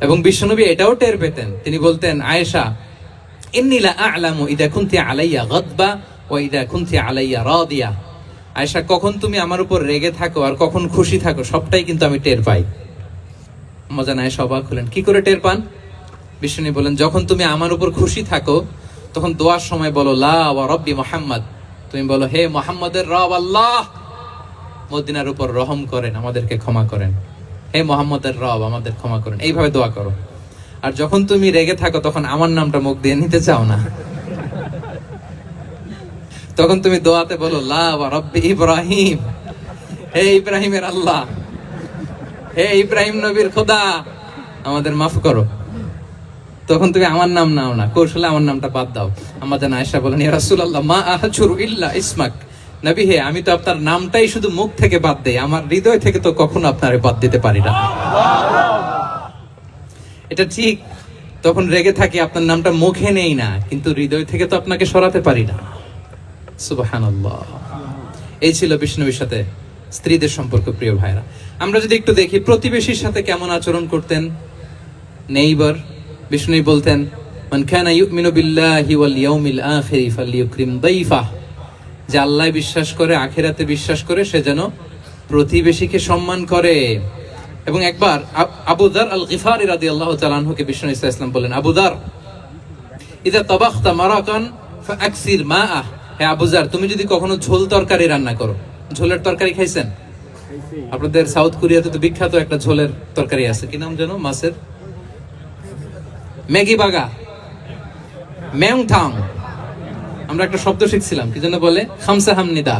এবং বিশ্বনবী এটাও টের পেতেন। তিনি বলতেন, আয়েশা, ইন্নী লা আ'লামু ইযা কুনতি আলাইয়া গাদবা ওয়া ইযা কুনতি আলাইয়া রাদিয়া। আয়েশা, কখন তুমি আমার উপর রেগে থাকো আর কখন খুশি থাকো, সবটাই কিন্তু আমি টের পাই। মজা নাই, অবাক হলেন, কি করে টের পান? বিশ্বনবী বলেন, যখন তুমি আমার উপর খুশি থাকো, তখন দোয়ার সময় বলো, লা ওয়া রাব্বি মুহাম্মদ, তুমি বলো, হে মুহাম্মদের রব আল্লাহ, মদিনার উপর রহম করেন, আমাদেরকে ক্ষমা করেন। হে মুহাম্মদের রব, আমাদের ক্ষমা করেন। এইভাবে দোয়া করো। আর যখন তুমি রেগে থাকো, তখন আমার নামটা মুখ দিয়ে নিতে চাও না, তখন তুমি দোয়াতে বলো, লা ওয়া রাব্বি ইব্রাহিম, হে ইব্রাহিমের আল্লাহ, হে ইব্রাহিম নবীর খোদা, আমাদের মাফ করো। তখন তুমি আমার নাম নাও না, কৌশলে আমার নামটা বাদ দাও। আমাদের আয়েশা বলেন, ইয়া রাসূলুল্লাহ, মা আহজুরু ইল্লা ইসমাক। নবী হে, আমি তো আপনার নামটাই শুধু মুখ থেকে বাদ দেই, আমার হৃদয় থেকে তো কখনো আপনারে বাদ দিতে পারি না। এটা ঠিক, তখন রেগে থাকি, আপনার নামটা মুখে নেই না, কিন্তু হৃদয় থেকে তো আপনাকে সরাতে পারি না। সুবহানাল্লাহ। এই ছিল বিষ্ণুর সাথে স্ত্রীদের সম্পর্ক। প্রিয় ভাইরা, আমরা যদি একটু দেখি প্রতিবেশীর সাথে কেমন আচরণ করতেন। নেইবার, বিষ্ণু বলতেন, মান কানা ইউমিনু বিল্লাহি ওয়াল ইয়াউমিল আখির ফালইউকরিম দাইফা। যে আল্লাহ বিশ্বাস করে, আখিরাতে বিশ্বাস করে, সে যেন প্রতিবেশীকে সম্মান করে। এবং একবার আবু যার আল গিফারি রাদিয়াল্লাহু তাআলা আনহুকে বিষ্ণু ইসলাম বলেন, আবু যার, ইযা তাবাখতা মারাকান ফাআকসির মাআহ। হে আবু যার, তুমি যদি কখনো ঝোল তরকারি রান্না করো, ঝোলের তরকারি খাইছেন? আপনাদের সাউথ কোরিয়াতে তো বিখ্যাত একটা ঝোলের তরকারি আছে, কি নাম যেন, মাছের ম্যাগি বাগা, মেংথাং। আমরা একটা শব্দ শিখছিলাম, কি যেন বলে, খামসা হামনিদা।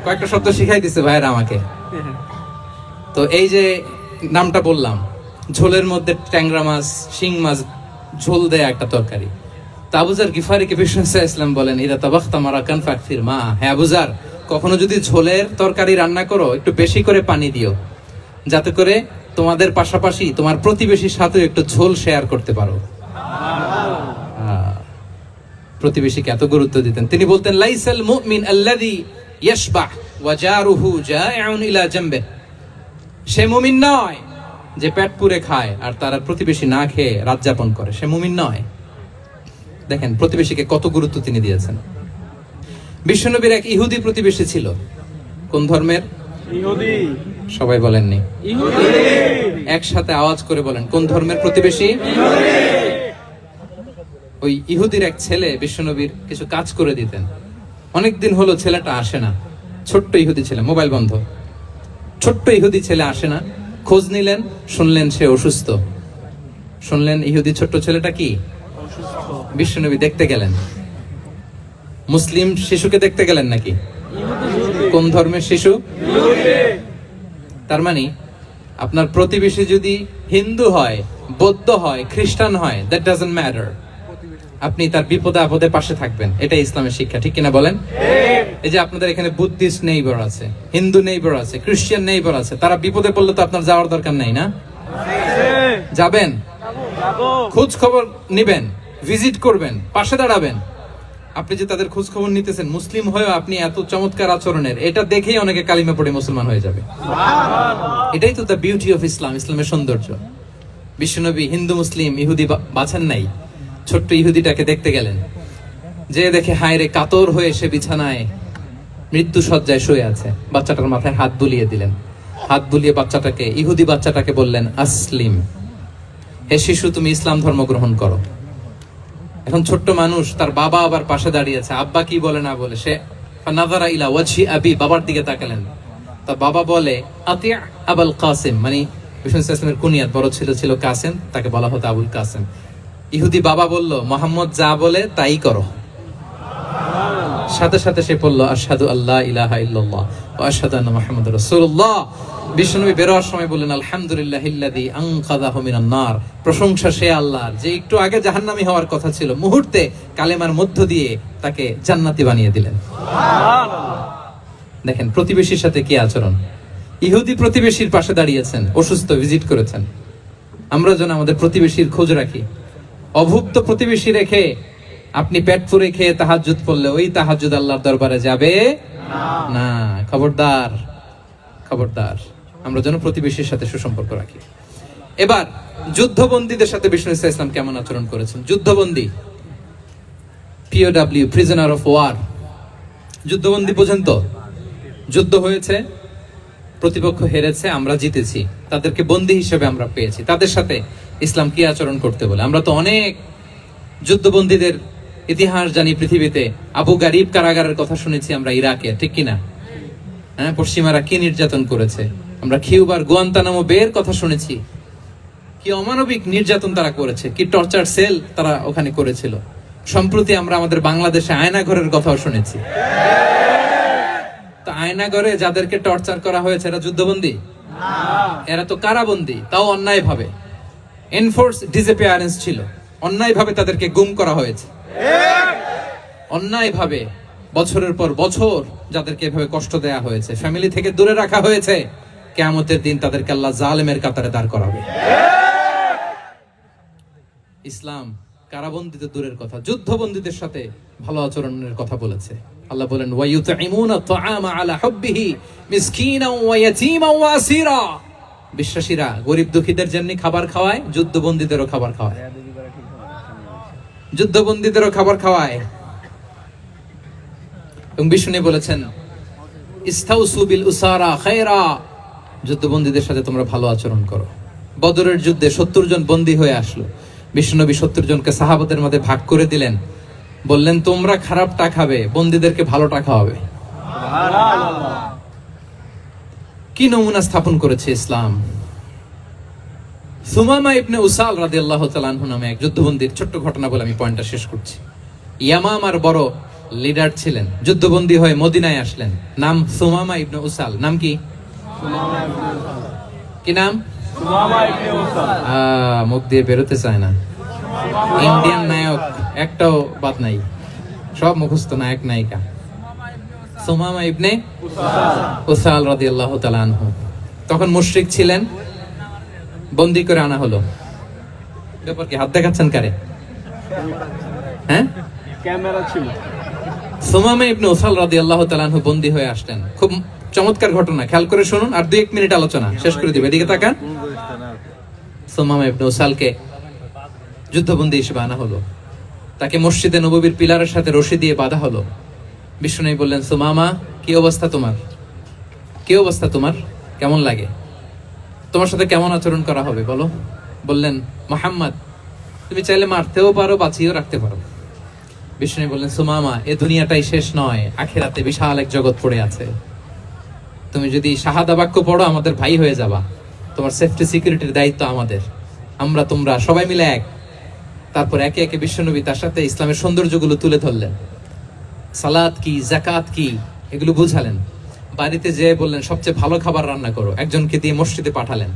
কয়েকটা শব্দ শিখাই দিছে ভাইয়েরা আমাকে। তো এই যে নামটা বললাম, ঝোলের মধ্যে ট্যাংরা মাছ, শিং মাছ ঝোল দেয়া একটা তরকারি। তা আবু যার গিফারিকে বিষ্ণু ইসলাম বলেন, ইদা তাবাখতা মারাকান ফাকফির মা। হ্যাঁ আবু যার, কখনো যদি ঝোলের তরকারি রান্না করো, একটু বেশি করে পানি দিও, যাতে করে তোমাদের পাশাপাশি তোমার প্রতিবেশীর সাথে একটু ঝোল শেয়ার করতে পারো। প্রতিবেশীকে এত গুরুত্ব দিতেন। তিনি বলতেন, লাইসাল মুমিন আল্লাযী ইয়াশবা ওয়া জারুহু জাইউন ইলা জামবিহি। সে মুমিন নয় যে পেট পুরে খায় আর তার প্রতিবেশী না খেয়ে রাত যাপন করে, সে মুমিন নয়। দেখেন প্রতিবেশীকে কত গুরুত্ব তিনি দিয়েছেন। বিশ্বনবীর এক ইহুদি প্রতিবেশী ছিল। কোন ধর্মের? ইহুদি। সবাই বলেননি? ইহুদি। একসাথে আওয়াজ করে বলেন, কোন ধর্মের প্রতিবেশী? ইহুদি। ওই ইহুদির এক ছেলে বিশ্বনবীর কিছু কাজ করে দিতেন। অনেকদিন হলো ছেলেটা আসে না। ছোট্ট ইহুদি ছেলে, মোবাইল বন্ধ। ছোট্ট ইহুদি ছেলে আসে না। খোঁজ নিলেন, শুনলেন সে অসুস্থ। শুনলেন ইহুদি ছোট্ট ছেলেটা কি অসুস্থ। বিশ্বনবী দেখতে গেলেন। মুসলিম শিশুকে দেখতে গেলেন নাকি? কোন ধর্মের শিশু? তার মানে আপনার প্রতিবেশী যদি হিন্দু হয়, বৌদ্ধ হয়, খ্রিস্টান হয়, দ্যাট ডাজন্ট ম্যাটার। আপনি তার বিপদে আপদে পাশে থাকবেন, এটাই ইসলামের শিক্ষা, ঠিক কিনা বলেন? এই যে আপনাদের এখানে বুদ্ধিস্ট নেইবার আছে, হিন্দু নেইবার আছে, খ্রিস্টান নেইবার আছে, তারা বিপদে পড়লে তো আপনার যাওয়ার দরকার নাই না? যাবেন, খোঁজ খবর নিবেন, ভিজিট করবেন, পাশে দাঁড়াবেন। আপনি যে তাদের খোঁজ খবর নিতেছেন, মুসলিম হয়েও আপনি এত চমৎকার আচরণের, এটা দেখেই অনেকে কালিমা পড়ে মুসলমান হয়ে যাবে। এটাই তো দ্য বিউটি অফ ইসলাম, ইসলামের সৌন্দর্য। বিশ্বনবী হিন্দু মুসলিম ইহুদি বাছেন নাই, ছোট্ট ইহুদিটাকে দেখতে গেলেন। যে দেখে হায় রে, কাতর হয়ে সে বিছানায় মৃত্যু শয্যায় শুয়ে আছে। বাচ্চাটার মাথায় হাত বুলিয়ে দিলেন। হাত বুলিয়ে বাচ্চাটাকে, ইহুদি বাচ্চাটাকে বললেন, আসলিম, হে শিশু, তুমি ইসলাম ধর্ম গ্রহণ করো। এখন ছোট্ট মানুষ, তার বাবা আবার পাশে দাঁড়িয়েছে, আব্বা কি বলে না বলে, সে নাযারা ইলা ওয়াজহি আবি, বাবার দিকে তাকালেন। তা বাবা বলে, আতিয়া আবুল কাসিম, মানে বিষ্ণু ইসলামের কুনিয়াত, বড় ছিল ছিল কাসিম, তাকে বলা হতো আবুল কাসিম। ইহুদি বাবা বলল, মোহাম্মদ যা বলে তাই করো। সাথে সাথে সে বলল, আশহাদু আল্লা ইলাহা ইল্লাল্লাহ ওয়া আশহাদু আন্না মুহাম্মাদুর রাসূলুল্লাহ। বিশ্বনবী বেরোয়ার সময় বললেন, আলহামদুলিল্লাহিল্লাযী আনকাযাহু মিনান নার। প্রশংসা সে আল্লাহর, যে একটু আগে জাহান্নামী হওয়ার কথা ছিল, মুহূর্তে কালেমার মধ্য দিয়ে তাকে জান্নাতি বানিয়ে দিলেন। সুবহানাল্লাহ। দেখেন প্রতিবেশীর সাথে কি আচরণ। ইহুদি প্রতিবেশীর পাশে দাঁড়িয়েছেন, অসুস্থ, ভিজিট করেছেন। আমরা যেন আমাদের প্রতিবেশীর খোঁজ রাখি। অভুক্ত প্রতিবেশী রেখে আপনি পেট পুরে খেয়ে তাহাজ্জুদ পড়লে ওই তাহাজ্জুদ আল্লাহর দরবারে যাবে না। খবরদার, খবরদার, আমরা যেন প্রতিবেশীর সাথে সুসম্পর্ক রাখি। এবার যুদ্ধবন্দীদের সাথে বিষ্ণু ইসলাম কেমন আচরণ করেছেন। যুদ্ধবন্দী, POW, প্রিজনার অফ ওয়ার, যুদ্ধবন্দী পর্যন্ত যুদ্ধ হয়েছে, প্রতিপক্ষ হেরেছে, আমরা জিতেছি, তাদেরকে বন্দী হিসেবে আমরা পেয়েছি, তাদের সাথে ইসলাম কি আচরণ করতে বলে। আমরা তো অনেক যুদ্ধবন্দীদের ইতিহাস জানি পৃথিবীতে। আবু গারিব কারাগারের কথা শুনেছি আমরা ইরাকে, ঠিক কিনা? হ্যাঁ, পশ্চিমারা কি নির্যাতন করেছে। আমরা কিউবার গুয়ান্তানামো বের কথা শুনেছি, কি অমানবিক নির্যাতন তারা করেছে, কি টর্চার সেল তারা ওখানে করেছিল। সম্প্রতি আমরা আমাদের বাংলাদেশে আয়নাঘরের কথাও শুনেছি। তো আয়নাঘরে যাদেরকে টর্চার করা হয়েছে এরা যুদ্ধবন্দী? এরা তো কারাবন্দী, তাও অন্যায় ভাবে। এনফোর্স ডিসঅ্যাপিয়ারেন্স ছিল, অন্যায় ভাবে তাদেরকে গুম করা হয়েছে। অন্যায় ভাবে বছরের পর বছর যাদেরকে এভাবে কষ্ট দেয়া হয়েছে, ফ্যামিলি থেকে দূরে রাখা হয়েছে, কিয়ামতের দিন তাদেরকে আল্লাহ জালেমের কাতারে দাঁড় করাবে। ইসলাম কারাবন্দীতে দূরের কথা, যুদ্ধবন্দীদের সাথে ভালো আচরণের কথা বলেছে। আল্লাহ বলেন, ওয়া ইউতঈমুনা আত-তাআমা আলা হুব্বিহি মিসকিনান ওয়া ইয়াতীমান ওয়া আসীরা। বিশ্বাসীরা গরিব দুঃখীদের জন্য খাবার খাওয়ায়, যুদ্ধবন্দীদেরও খাবার খাওয়ায়, যুদ্ধবন্দীদেরও খাবার খাওয়ায়। এবং বিষ্ণু বলেছেন, ইস্তাউসু বিল উসারা খায়রা, যুদ্ধবন্দীদের সাথে তোমরা ভালো আচরণ করো। বদরের যুদ্ধে 70 জন বন্দী হয়ে আসলো। বিশ্বনবী 70 জনকে সাহাবাদের মধ্যে ভাগ করে দিলেন, বললেন তোমরা খারাপটা খাবে, বন্দীদেরকে ভালোটা খাওয়াবে। কি নমুনা স্থাপন করেছে ইসলাম। সুমামা ইবনে উসাল রাদিয়াল্লাহু তাআলা আনহু নামে এক যুদ্ধবন্দীর ছোট্ট ঘটনা বলে আমি পয়েন্টটা শেষ করছি। ইয়ামামার বড় লিডার ছিলেন, যুদ্ধবন্দী হয়ে মদিনায় আসলেন, নাম সুমামা ইবনে উসাল। নাম কি? কি নাম? মুখ দিয়ে বেরোতে চায় না। ইন্ডিয়ান নায়ক একটাও বাদ নাই, সব মুখস্থ নায়ক নায়িকা। সুমামা ইবনে উসাল রাদিয়াল্লাহু তাআলা আনহু তখন মুশরিক ছিলেন, বন্দী করে আনা হলো। ব্যাপার কি? হাত দেখাচ্ছেন কারে? হ্যাঁ, ক্যামেরা ছিল। সুমামা ইবনে উসাল রাদিয়াল্লাহু তাআলা আনহু বন্দী হয়ে আসলেন। খুব চমৎকার ঘটনা, খেয়াল করে শুনুন, আর 2-1 মিনিট আলোচনা শেষ করে দিবে। এদিকে তাকান। সুমামা ইবনে উসালকে যুদ্ধবন্দী হিসেবে আনা হলো, তাকে মসজিদে নববীর পিলারের সাথে রশি দিয়ে বাঁধা হলো। বিষ্ণু বললেন, সুমামা কি অবস্থা তোমার? কি অবস্থা তোমার? কেমন লাগে? তোমার সাথে কেমন আচরণ করা হবে বলো? বললেন, মুহাম্মদ তুমি চাইলে মারতেও পারো, বাঁচিয়েও রাখতে পারো। বিষ্ণু বললেন, সুমামা এ দুনিয়াটাই শেষ নয়, আখিরাতে বিশাল এক জগৎ পড়ে আছে। তুমি যদি শাহাদা বাক্য পড়ো আমাদের ভাই হয়ে যাবা, তোমার সেফটি সিকিউরিটির দায়িত্ব আমাদের, আমরা তোমরা সবাই মিলে এক। তারপর একে একে বিশ্বনবী তার সাথে ইসলামের সৌন্দর্যগুলো তুলে ধরলেন, সালাত কি, যাকাত কি, এগুলো বুঝালেন। বাড়িতে যেয়ে বললেন সবচেয়ে ভালো খাবার রান্না করো, একজনকে দিয়ে মসজিদে পাঠালেন।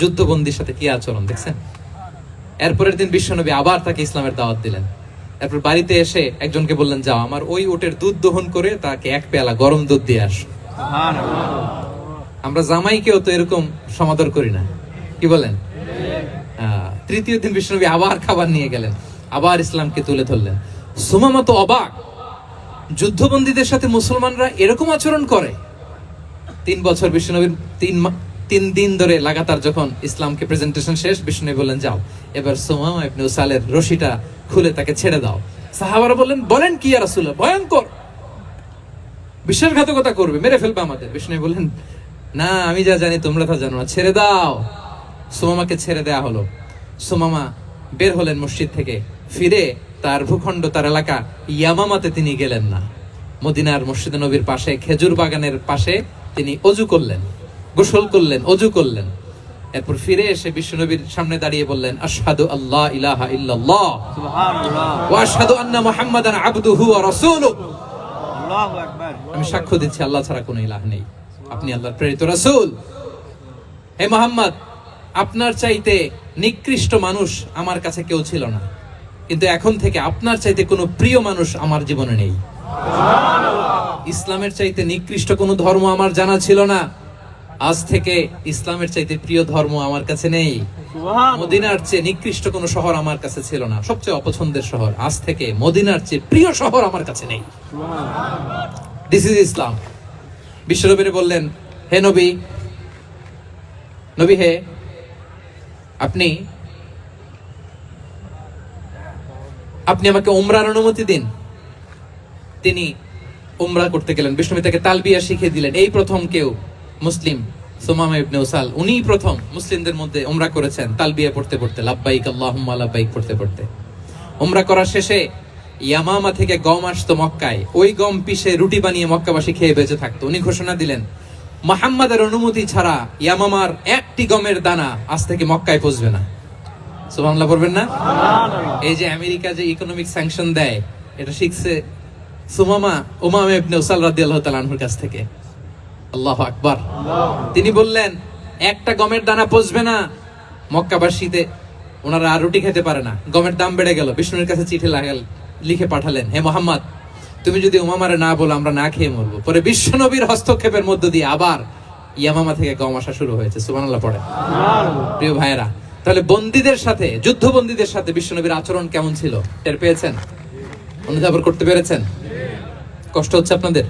যুদ্ধবন্দীর সাথে কি আচরণ দেখছেন। এরপরের দিন বিশ্বনবী আবার তাকে ইসলামের দাওয়াত দিলেন। এরপর বাড়িতে এসে একজনকে বললেন, যাও আমার ওই উটের দুধ দহন করে তাকে 1 পেয়ালা গরম দুধ দিয়ে আস। আমরা জামাইকেও তো এরকম সমাদর করি না, কি বলেন? তৃতীয় দিন বিশ্বনবী আবার খাবার নিয়ে গেলেন, আবার ইসলামকে তুলে ধরলেন। সুমামা তো অবাক, যুদ্ধবন্দীদের সাথে মুসলমানরা এরকম আচরণ করে। 3 বছর বিশ্বনবীর 3 দিন ধরে লাগাতার যখন ইসলামকে প্রেজেন্টেশন শেষ, বিশ্বনবী বললেন, যাও এবার সুমামা ইবনে উসালের রশিটা খুলে তাকে ছেড়ে দাও। সাহাবারা বলেন কি ইয়া রাসূলুল্লাহ, ভয়ঙ্কর, বিশ্বাসঘাতকতা করবে, মেরে ফেলবে আমাদের। বিষ্ণু বললেন, না আমি যা জানি তোমরা তা জানো না, ছেড়ে দাও। সুমামাকে ছেড়ে দেয়া হলো। সুমামা বের হলেন মসজিদ থেকে, ফিরে তার ভূখণ্ড, তার এলাকা ইয়ামামাতে তিনি গেলেন না। মদিনার মসজিদে নবীর পাশে খেজুর বাগানের পাশে তিনি অজু করলেন, গোসল করলেন, অজু করলেন। এরপর ফিরে এসে বিশ্বনবীর সামনে দাঁড়িয়ে বললেন, আশহাদু আল্লা ইলাহা ইল্লাল্লাহ ওয়া আশহাদু আন্না মুহাম্মাদান আবদুহু ওয়া রাসূলুহু। আল্লাহু আকবার। আমি সাক্ষ্য দিচ্ছি আল্লাহ ছাড়া কোনো ইলাহ নেই, আপনি আল্লাহর প্রেরিত রাসূল। হে মুহাম্মদ, আপনার চাইতে নিকৃষ্ট মানুষ আমার কাছে কেউ ছিল না, কিন্তু এখন থেকে আপনার চাইতে কোনো প্রিয় মানুষ আমার জীবনে নেই। ইসলামের চাইতে নিকৃষ্ট কোনো ধর্ম আমার জানা ছিল না, আজ থেকে ইসলামের চাইতে প্রিয় ধর্ম আমার কাছে নেই। মদিনার চেয়ে নিকৃষ্ট কোনো শহর আমার কাছে ছিল না, সবচেয়ে অপছন্দের শহর, আজ থেকে মদিনার চেয়ে প্রিয় শহর আমার কাছে নেই। দিস ইজ ইসলাম। বিশ্বনবী বললেন, হে নবী, নবী হে, আপনি আমাকে উমরার অনুমতি দিন। তিনি উমরা করতে গেলেন। বিশ্বনবী তাকে তালবিয়া শিখিয়ে দিলেন। এই প্রথম কেউ মুসলিম, সুমামা ইবনে উসাল, উনিই প্রথম মুসলিমদের মধ্যে উমরা করেছেন তালবিয়া পড়তে পড়তে, লাব্বাইক আল্লাহুম্মা লাব্বাইক পড়তে পড়তে। উমরা করার শেষে ইয়ামামা থেকে গম আসতো মক্কায়, ওই গম পিষে রুটি বানিয়ে মক্কাবাসী খেয়ে বেঁচে থাকতো। উনি ঘোষণা দিলেন, মুহাম্মাদের অনুমতি ছাড়া ইয়ামামার একটি গমের দানা আজ থেকে মক্কায় পৌঁছবে না। সুবহানাল্লাহ পড়বেন না? এই যে আমেরিকা যে ইকোনমিক স্যাংশন দেয়, এটা শিখছে সুমামা উমামা ইবনে উসাল রাদিয়াল্লাহু তাআলা আনহুর কাছ থেকে। আল্লাহু আকবার। তিনি বললেন, একটা গমের দানা পৌঁছবে না মক্কাবাসীতে, ওনারা আর রুটি খেতে পারে না। গমের দাম বেড়ে গেল। বিষ্ণুর কাছে চিঠি লিখে পাঠালেন, হে মুহাম্মদ, তুমি যদি উমামারে না বলো আমরা না খেয়ে মরবো। পরে বিশ্বনবীর হস্তক্ষেপের মধ্য দিয়ে আবার ইয়ামামা থেকে গম আসা শুরু হয়েছে। সুবহানাল্লাহ পড়ে। প্রিয় ভাইয়েরা, তাহলে বন্দীদের সাথে, যুদ্ধবন্দীদের সাথে বিশ্বনবীর আচরণ কেমন ছিল টের পেয়েছেন? অনুধাবন করতে পেরেছেন? কষ্ট হচ্ছে আপনাদের?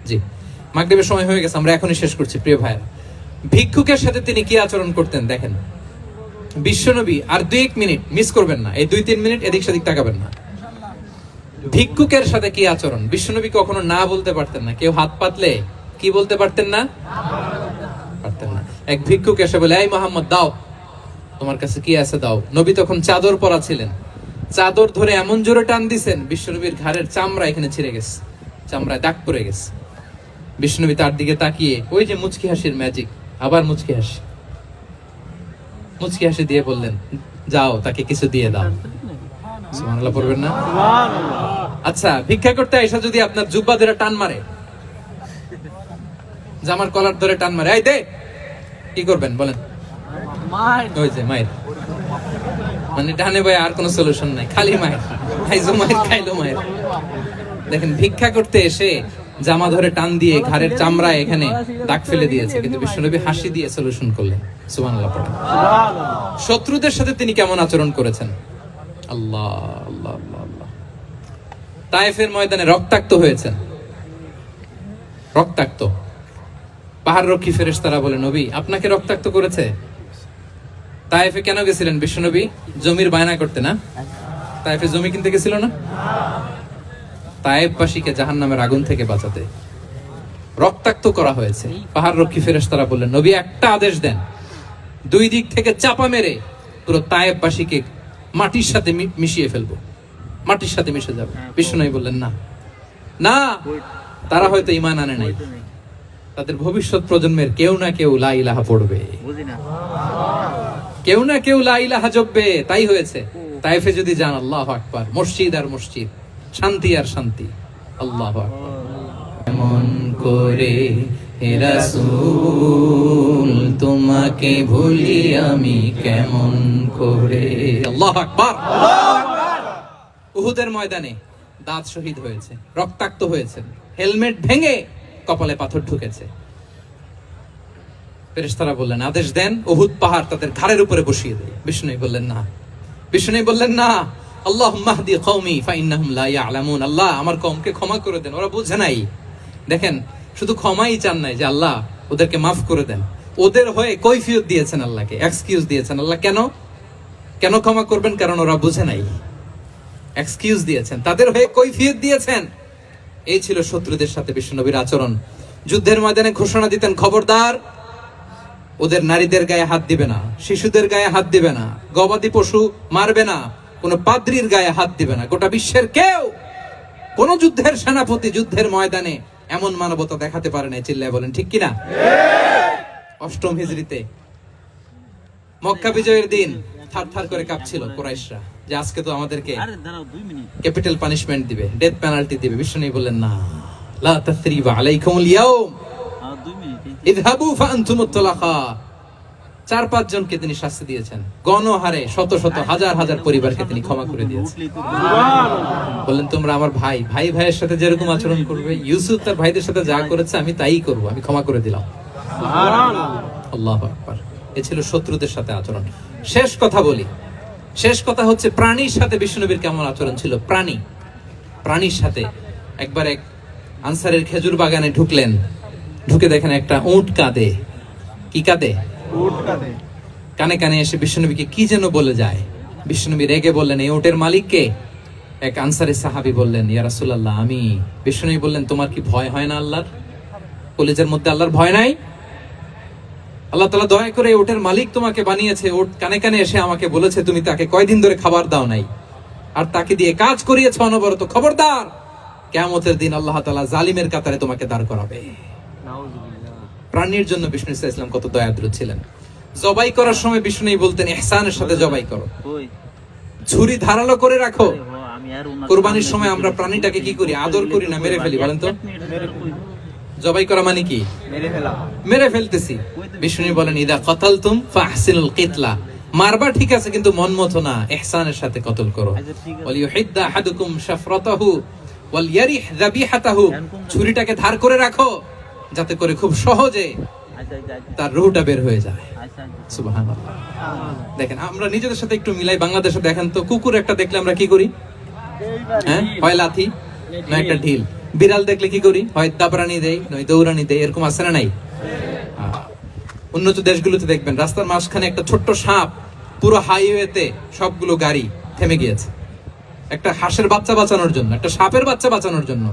জি, মাগরিবের সময় হয়ে গেছে, আমরা এখনই শেষ করছি। প্রিয় ভাইয়েরা, ভিক্ষুকের সাথে তিনি কি আচরণ করতেন দেখেন। বিশ্বনবী, আর 2-1 মিনিট মিস করবেন না, এই 2-3 মিনিট এদিক সেদিক তাকাবেন না। ভিক্ষুকের সাথে কি আচরণ? বিশ্বনবী কখনো না বলতে পারতেন না। কেউ হাত পাতলে কি বলতে পারতেন না? পারতেন না। এক ভিক্ষুক এসে বলে, এই মুহাম্মদ দাও, তোমার কাছে কি আছে দাও। নবী তখন চাদর পরা ছিলেন, চাদর ধরে এমন জোরে টান দিছেন বিশ্বনবীর ঘাড়ের চামড়া এখানে ছিঁড়ে গেছে, চামড়ায় দাগ পড়ে গেছে। বিশ্বনবী তার দিকে তাকিয়ে ওই যে মুচকি হাসির ম্যাজিক, আবার মুচকি হাসি দিয়ে বললেন, যাও তাকে কিছু দিয়ে দাও। সুবহানাল্লাহ পড়বেন না? আচ্ছা, ভিক্ষা করতে এসে যদি আপনার জুব্বা ধরে টান মারে, জামার কলার ধরে টান মারে, এই দে, কি করবেন বলেন? ওই যে মায়ের, মানে ডানে ভাই আর কোনো সলিউশন নাই, খালি মায়ের, খাইছো মায়ের, খাইলো মায়ের। দেখেন, ভিক্ষা করতে এসে জামা ধরে টান দিয়ে ঘাড়ের চামড়া এখানে দাগ ফেলে দিয়েছে, কিন্তু বিশ্বনবী হাসি দিয়ে সলিউশন করলেন। সুবহানাল্লাহ পড়েন। শত্রুদের সাথে তিনি কেমন আচরণ করেছেন? আল্লাহ আল্লাহ আল্লাহ আল্লাহ। তায়েফের ময়দানে রক্তাক্ত হয়েছেন, রক্তাক্ত। পাহাড় রক্ষী ফেরেশতারা বলে, নবী আপনাকে রক্তাক্ত করেছে? তায়েফে কেন গেছিলেন বিশ্বনবী? জমির বায়না করতে না? তায়েফে জমি কিনতে গেছিল না? তায়েফবাসীকে জাহান্নামের আগুন থেকে বাঁচাতে রক্তাক্ত করা হয়েছে। পাহাড় রক্ষী ফেরেশতারা বললেন, নবী একটা আদেশ দেন, দুই দিক থেকে চাপা মেরে পুরো তায়েফবাসীকে মাটির সাথে মিশিয়ে ফেলবো, মাটির সাথে মিশে যাবে। বিশ্বনবী বললেন, না না, তারা হয়তো ঈমান আনে নাই, তাদের ভবিষ্যৎ প্রজন্মের কেউ না কেউ লা ইলাহা পড়বে, কেউ না কেউ লা ইলাহা জপবে। তাই হয়েছে। তায়েফে যদি যান, আল্লাহু আকবার, মসজিদ আর মসজিদ, শান্তি আর শান্তি। আল্লাহু আকবার। কেমন করে হে রাসূল তোমাকে ভুলি আমি, কেমন করে। আল্লাহু আকবার। উহুদের ময়দানে দাঁত শহীদ হয়েছে, রক্তাক্ত হয়েছে, হেলমেট ভেঙে কপালে পাথর ঢুকেছে। ফেরেশতারা বললেন, আদেশ দেন উহুদ পাহাড় তাদের ঘাড়ের উপরে বসিয়ে দেয়। বিষ্ণু বললেন না, বিষ্ণু বললেন না। আল্লাহুম্মা হদি কওমি ফাইন্নাহুম লা ইয়ালামুন। আল্লাহ আমার কওমকে ক্ষমা করে দেন, ওরা বুঝে নাই। দেখেন, শুধু ক্ষমাই চান নাই যে আল্লাহ ওদেরকে মাফ করে দেন, ওদের হয়ে কৈফিয়ত দিয়েছেন আল্লাহকে, এক্সকিউজ দিয়েছেন। আল্লাহ কেন কেন ক্ষমা করবেন? কারণ ওরা বুঝে নাই। এক্সকিউজ দিয়েছেন, তাদের হয়ে কৈফিয়ত দিয়েছেন। এই ছিল শত্রুদের সাথে বিশ্বনবীর আচরণ। যুদ্ধের ময়দানে ঘোষণা দিতেন, খবরদার ওদের নারীদের গায়ে হাত দিবে না, শিশুদের গায়ে হাত দিবে না, গবাদি পশু মারবে না, কোন পাদ্রীর গায়ে হাত দিবে না। গোটা বিশ্বের কেউ, কোন যুদ্ধের সেনাপতি যুদ্ধের ময়দানে এমন মানবতা দেখাতে পারে না। চিল্লায় বলেন ঠিক কিনা? অষ্টম হিজরিতে মক্কা বিজয়ের দিন থারথার করে কাঁপছিল কুরাইশরা যে আজকে তো আমাদেরকে ক্যাপিটাল পানিশমেন্ট দিবে, ডেথ পেনাল্টি দিবে। বিশ্বনবী বললেন, না, লা তাসরিবা আলাইকুমুল ইয়াউম ইযহাবু ফাআনতুমুত তুলাকা। 4-5 জনকে তিনি শাস্তি দিয়েছেন, গণহারে শত শত হাজার হাজার পরিবারকে তিনি ক্ষমা করে দিয়েছেন। বললেন, তোমরা আমার ভাই, ভাই ভাইয়ের সাথে যেরকম আচরণ করবে, ইউসুফ তার ভাইদের সাথে যা করেছে আমি তাই করব, আমি ক্ষমা করে দিলাম। আল্লাহু আকবার। এ ছিল শত্রুদের সাথে আচরণ। শেষ কথা বলি, শেষ কথা হচ্ছে প্রাণীর সাথে বিশ্বনবীর কেমন আচরণ ছিল। প্রাণীর সাথে একবার এক আনসারের খেজুর বাগানে ঢুকলেন, ঢুকে দেখেন একটা উট কাঁদে। কি কাঁদে? উট কাঁদে। কানে কানে এসে বিশ্বনবীকে কি যেন বলে যায়। বিশ্বনবী রেগে বললেন, এই উটের মালিক কে? এক আনসারী সাহাবী বললেন, ইয়া রাসূলুল্লাহ আমি। বিশ্বনবী বললেন, তোমার কি ভয় হয় না আল্লাহর? কলিজার মধ্যে আল্লাহর ভয় নাই? আল্লাহ তাআলা দয়া করে উটের মালিক তোমাকে বানিয়েছে, উট কানে কানে এসে আমাকে বলেছে তুমি তাকে কয়দিন ধরে খাবার দাও নাই, আর তাকে দিয়ে কাজ করিয়েছো অনবরত। খবরদার, কিয়ামতের দিন আল্লাহ তাআলা জালিমের কাতারে তোমাকে দাঁড় করাবে। প্রাণীর জন্য বিষ্ণু ইসলাম কত দয়াদ্র ছিলেন। জবাই করার সময় বিষ্ণু বলতেন, ইহসানের সাথে জবাই করো, ছুরি ধারালো করে রাখো। কুরবানির সময় আমরা প্রাণীটাকে কি করি? আদর করি না মেরে ফেলি? বলেন তো, জবাই করা মানে কি? মেরে ফেলতেছি। বিষ্ণু বলেন, ইদা কাতালতুম ফাহসিনুল কিতলা। মারবা ঠিক আছে, কিন্তু মন মতো না, ইহসানের সাথে কতল করো। ওয়ালিয়ুহিদ্দা আহাদুকুম শাফরাতাহু ওয়ালইয়ারিহ যাবিহাতাহু। ছুরিটাকে ধার করে রাখো যাতে করে খুব সহজে তার রুহটা বের হয়ে যায়। সুবহানাল্লাহ। দেখেন, আমরা নিজেদের সাথে একটু মিলাই। বাংলাদেশে দেখেন তো, কুকুর একটা দেখলে আমরা কি করি? হ্যাঁ, হয় লাথি না একটা ঢিল। বিড়াল দেখলে কি করি? হয় দাবরানি দেই, নয় দৌড়ানি দেই। এরকম আছে না নাই? উন্নত দেশগুলোতে দেখবেন রাস্তার মাঝখানে একটা ছোট্ট সাপ, পুরো হাইওয়েতে সবগুলো গাড়ি থেমে গিয়েছে। একটা হাঁসের বাচ্চা বাঁচানোর জন্য, একটা সাপের বাচ্চা বাঁচানোর জন্য,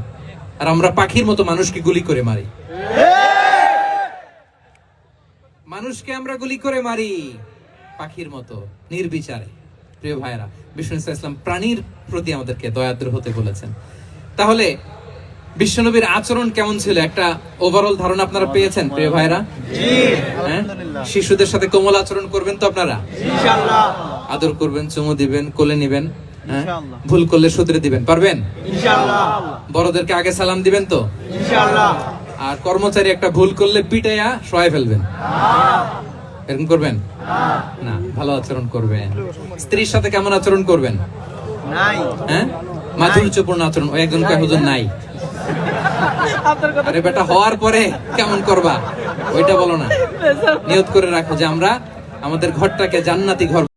আর আমরা পাখির মতো মানুষকে গুলি করে মারি। মানুষকে আমরা গুলি করে মারি পাখির মতো নির্বিচারে। প্রিয় ভাইরা, বিষ্ণু ইসলাম প্রাণীর প্রতি আমাদেরকে দয়াদ্র হতে বলেছেন। তাহলে বিশ্বনবীর আচরণ কেমন ছিল একটা ওভারঅল ধারণা আপনারা পেয়েছেন প্রিয় ভাইরা? হ্যাঁ, শিশুদের সাথে কোমল আচরণ করবেন তো আপনারা? ইনশাআল্লাহ। আদর করবেন, চুমু দিবেন, কোলে নিবেন, হ্যাঁ? ইনশাআল্লাহ। ভুল করলে শুধরে দিবেন, পারবেন? ইনশাআল্লাহ। বড়দেরকে আগে সালাম দিবেন তো? ইনশাআল্লাহ। আর কর্মচারী একটা ভুল করলে পিটাইয়া শোয়াই ফেলবেন, এরকম করবেন না? ভালো আচরণ করবেন। স্ত্রীর সাথে কেমন আচরণ করবেন? নাই। হ্যাঁ, মাধুর্যপূর্ণ আচরণ। ওই একজন কয় হুজুর নাই। আরে বেটা, হওয়ার পরে কেমন করবা ওইটা বলো না। নিয়ত করে রাখো যে আমরা আমাদের ঘরটাকে জান্নাতি ঘর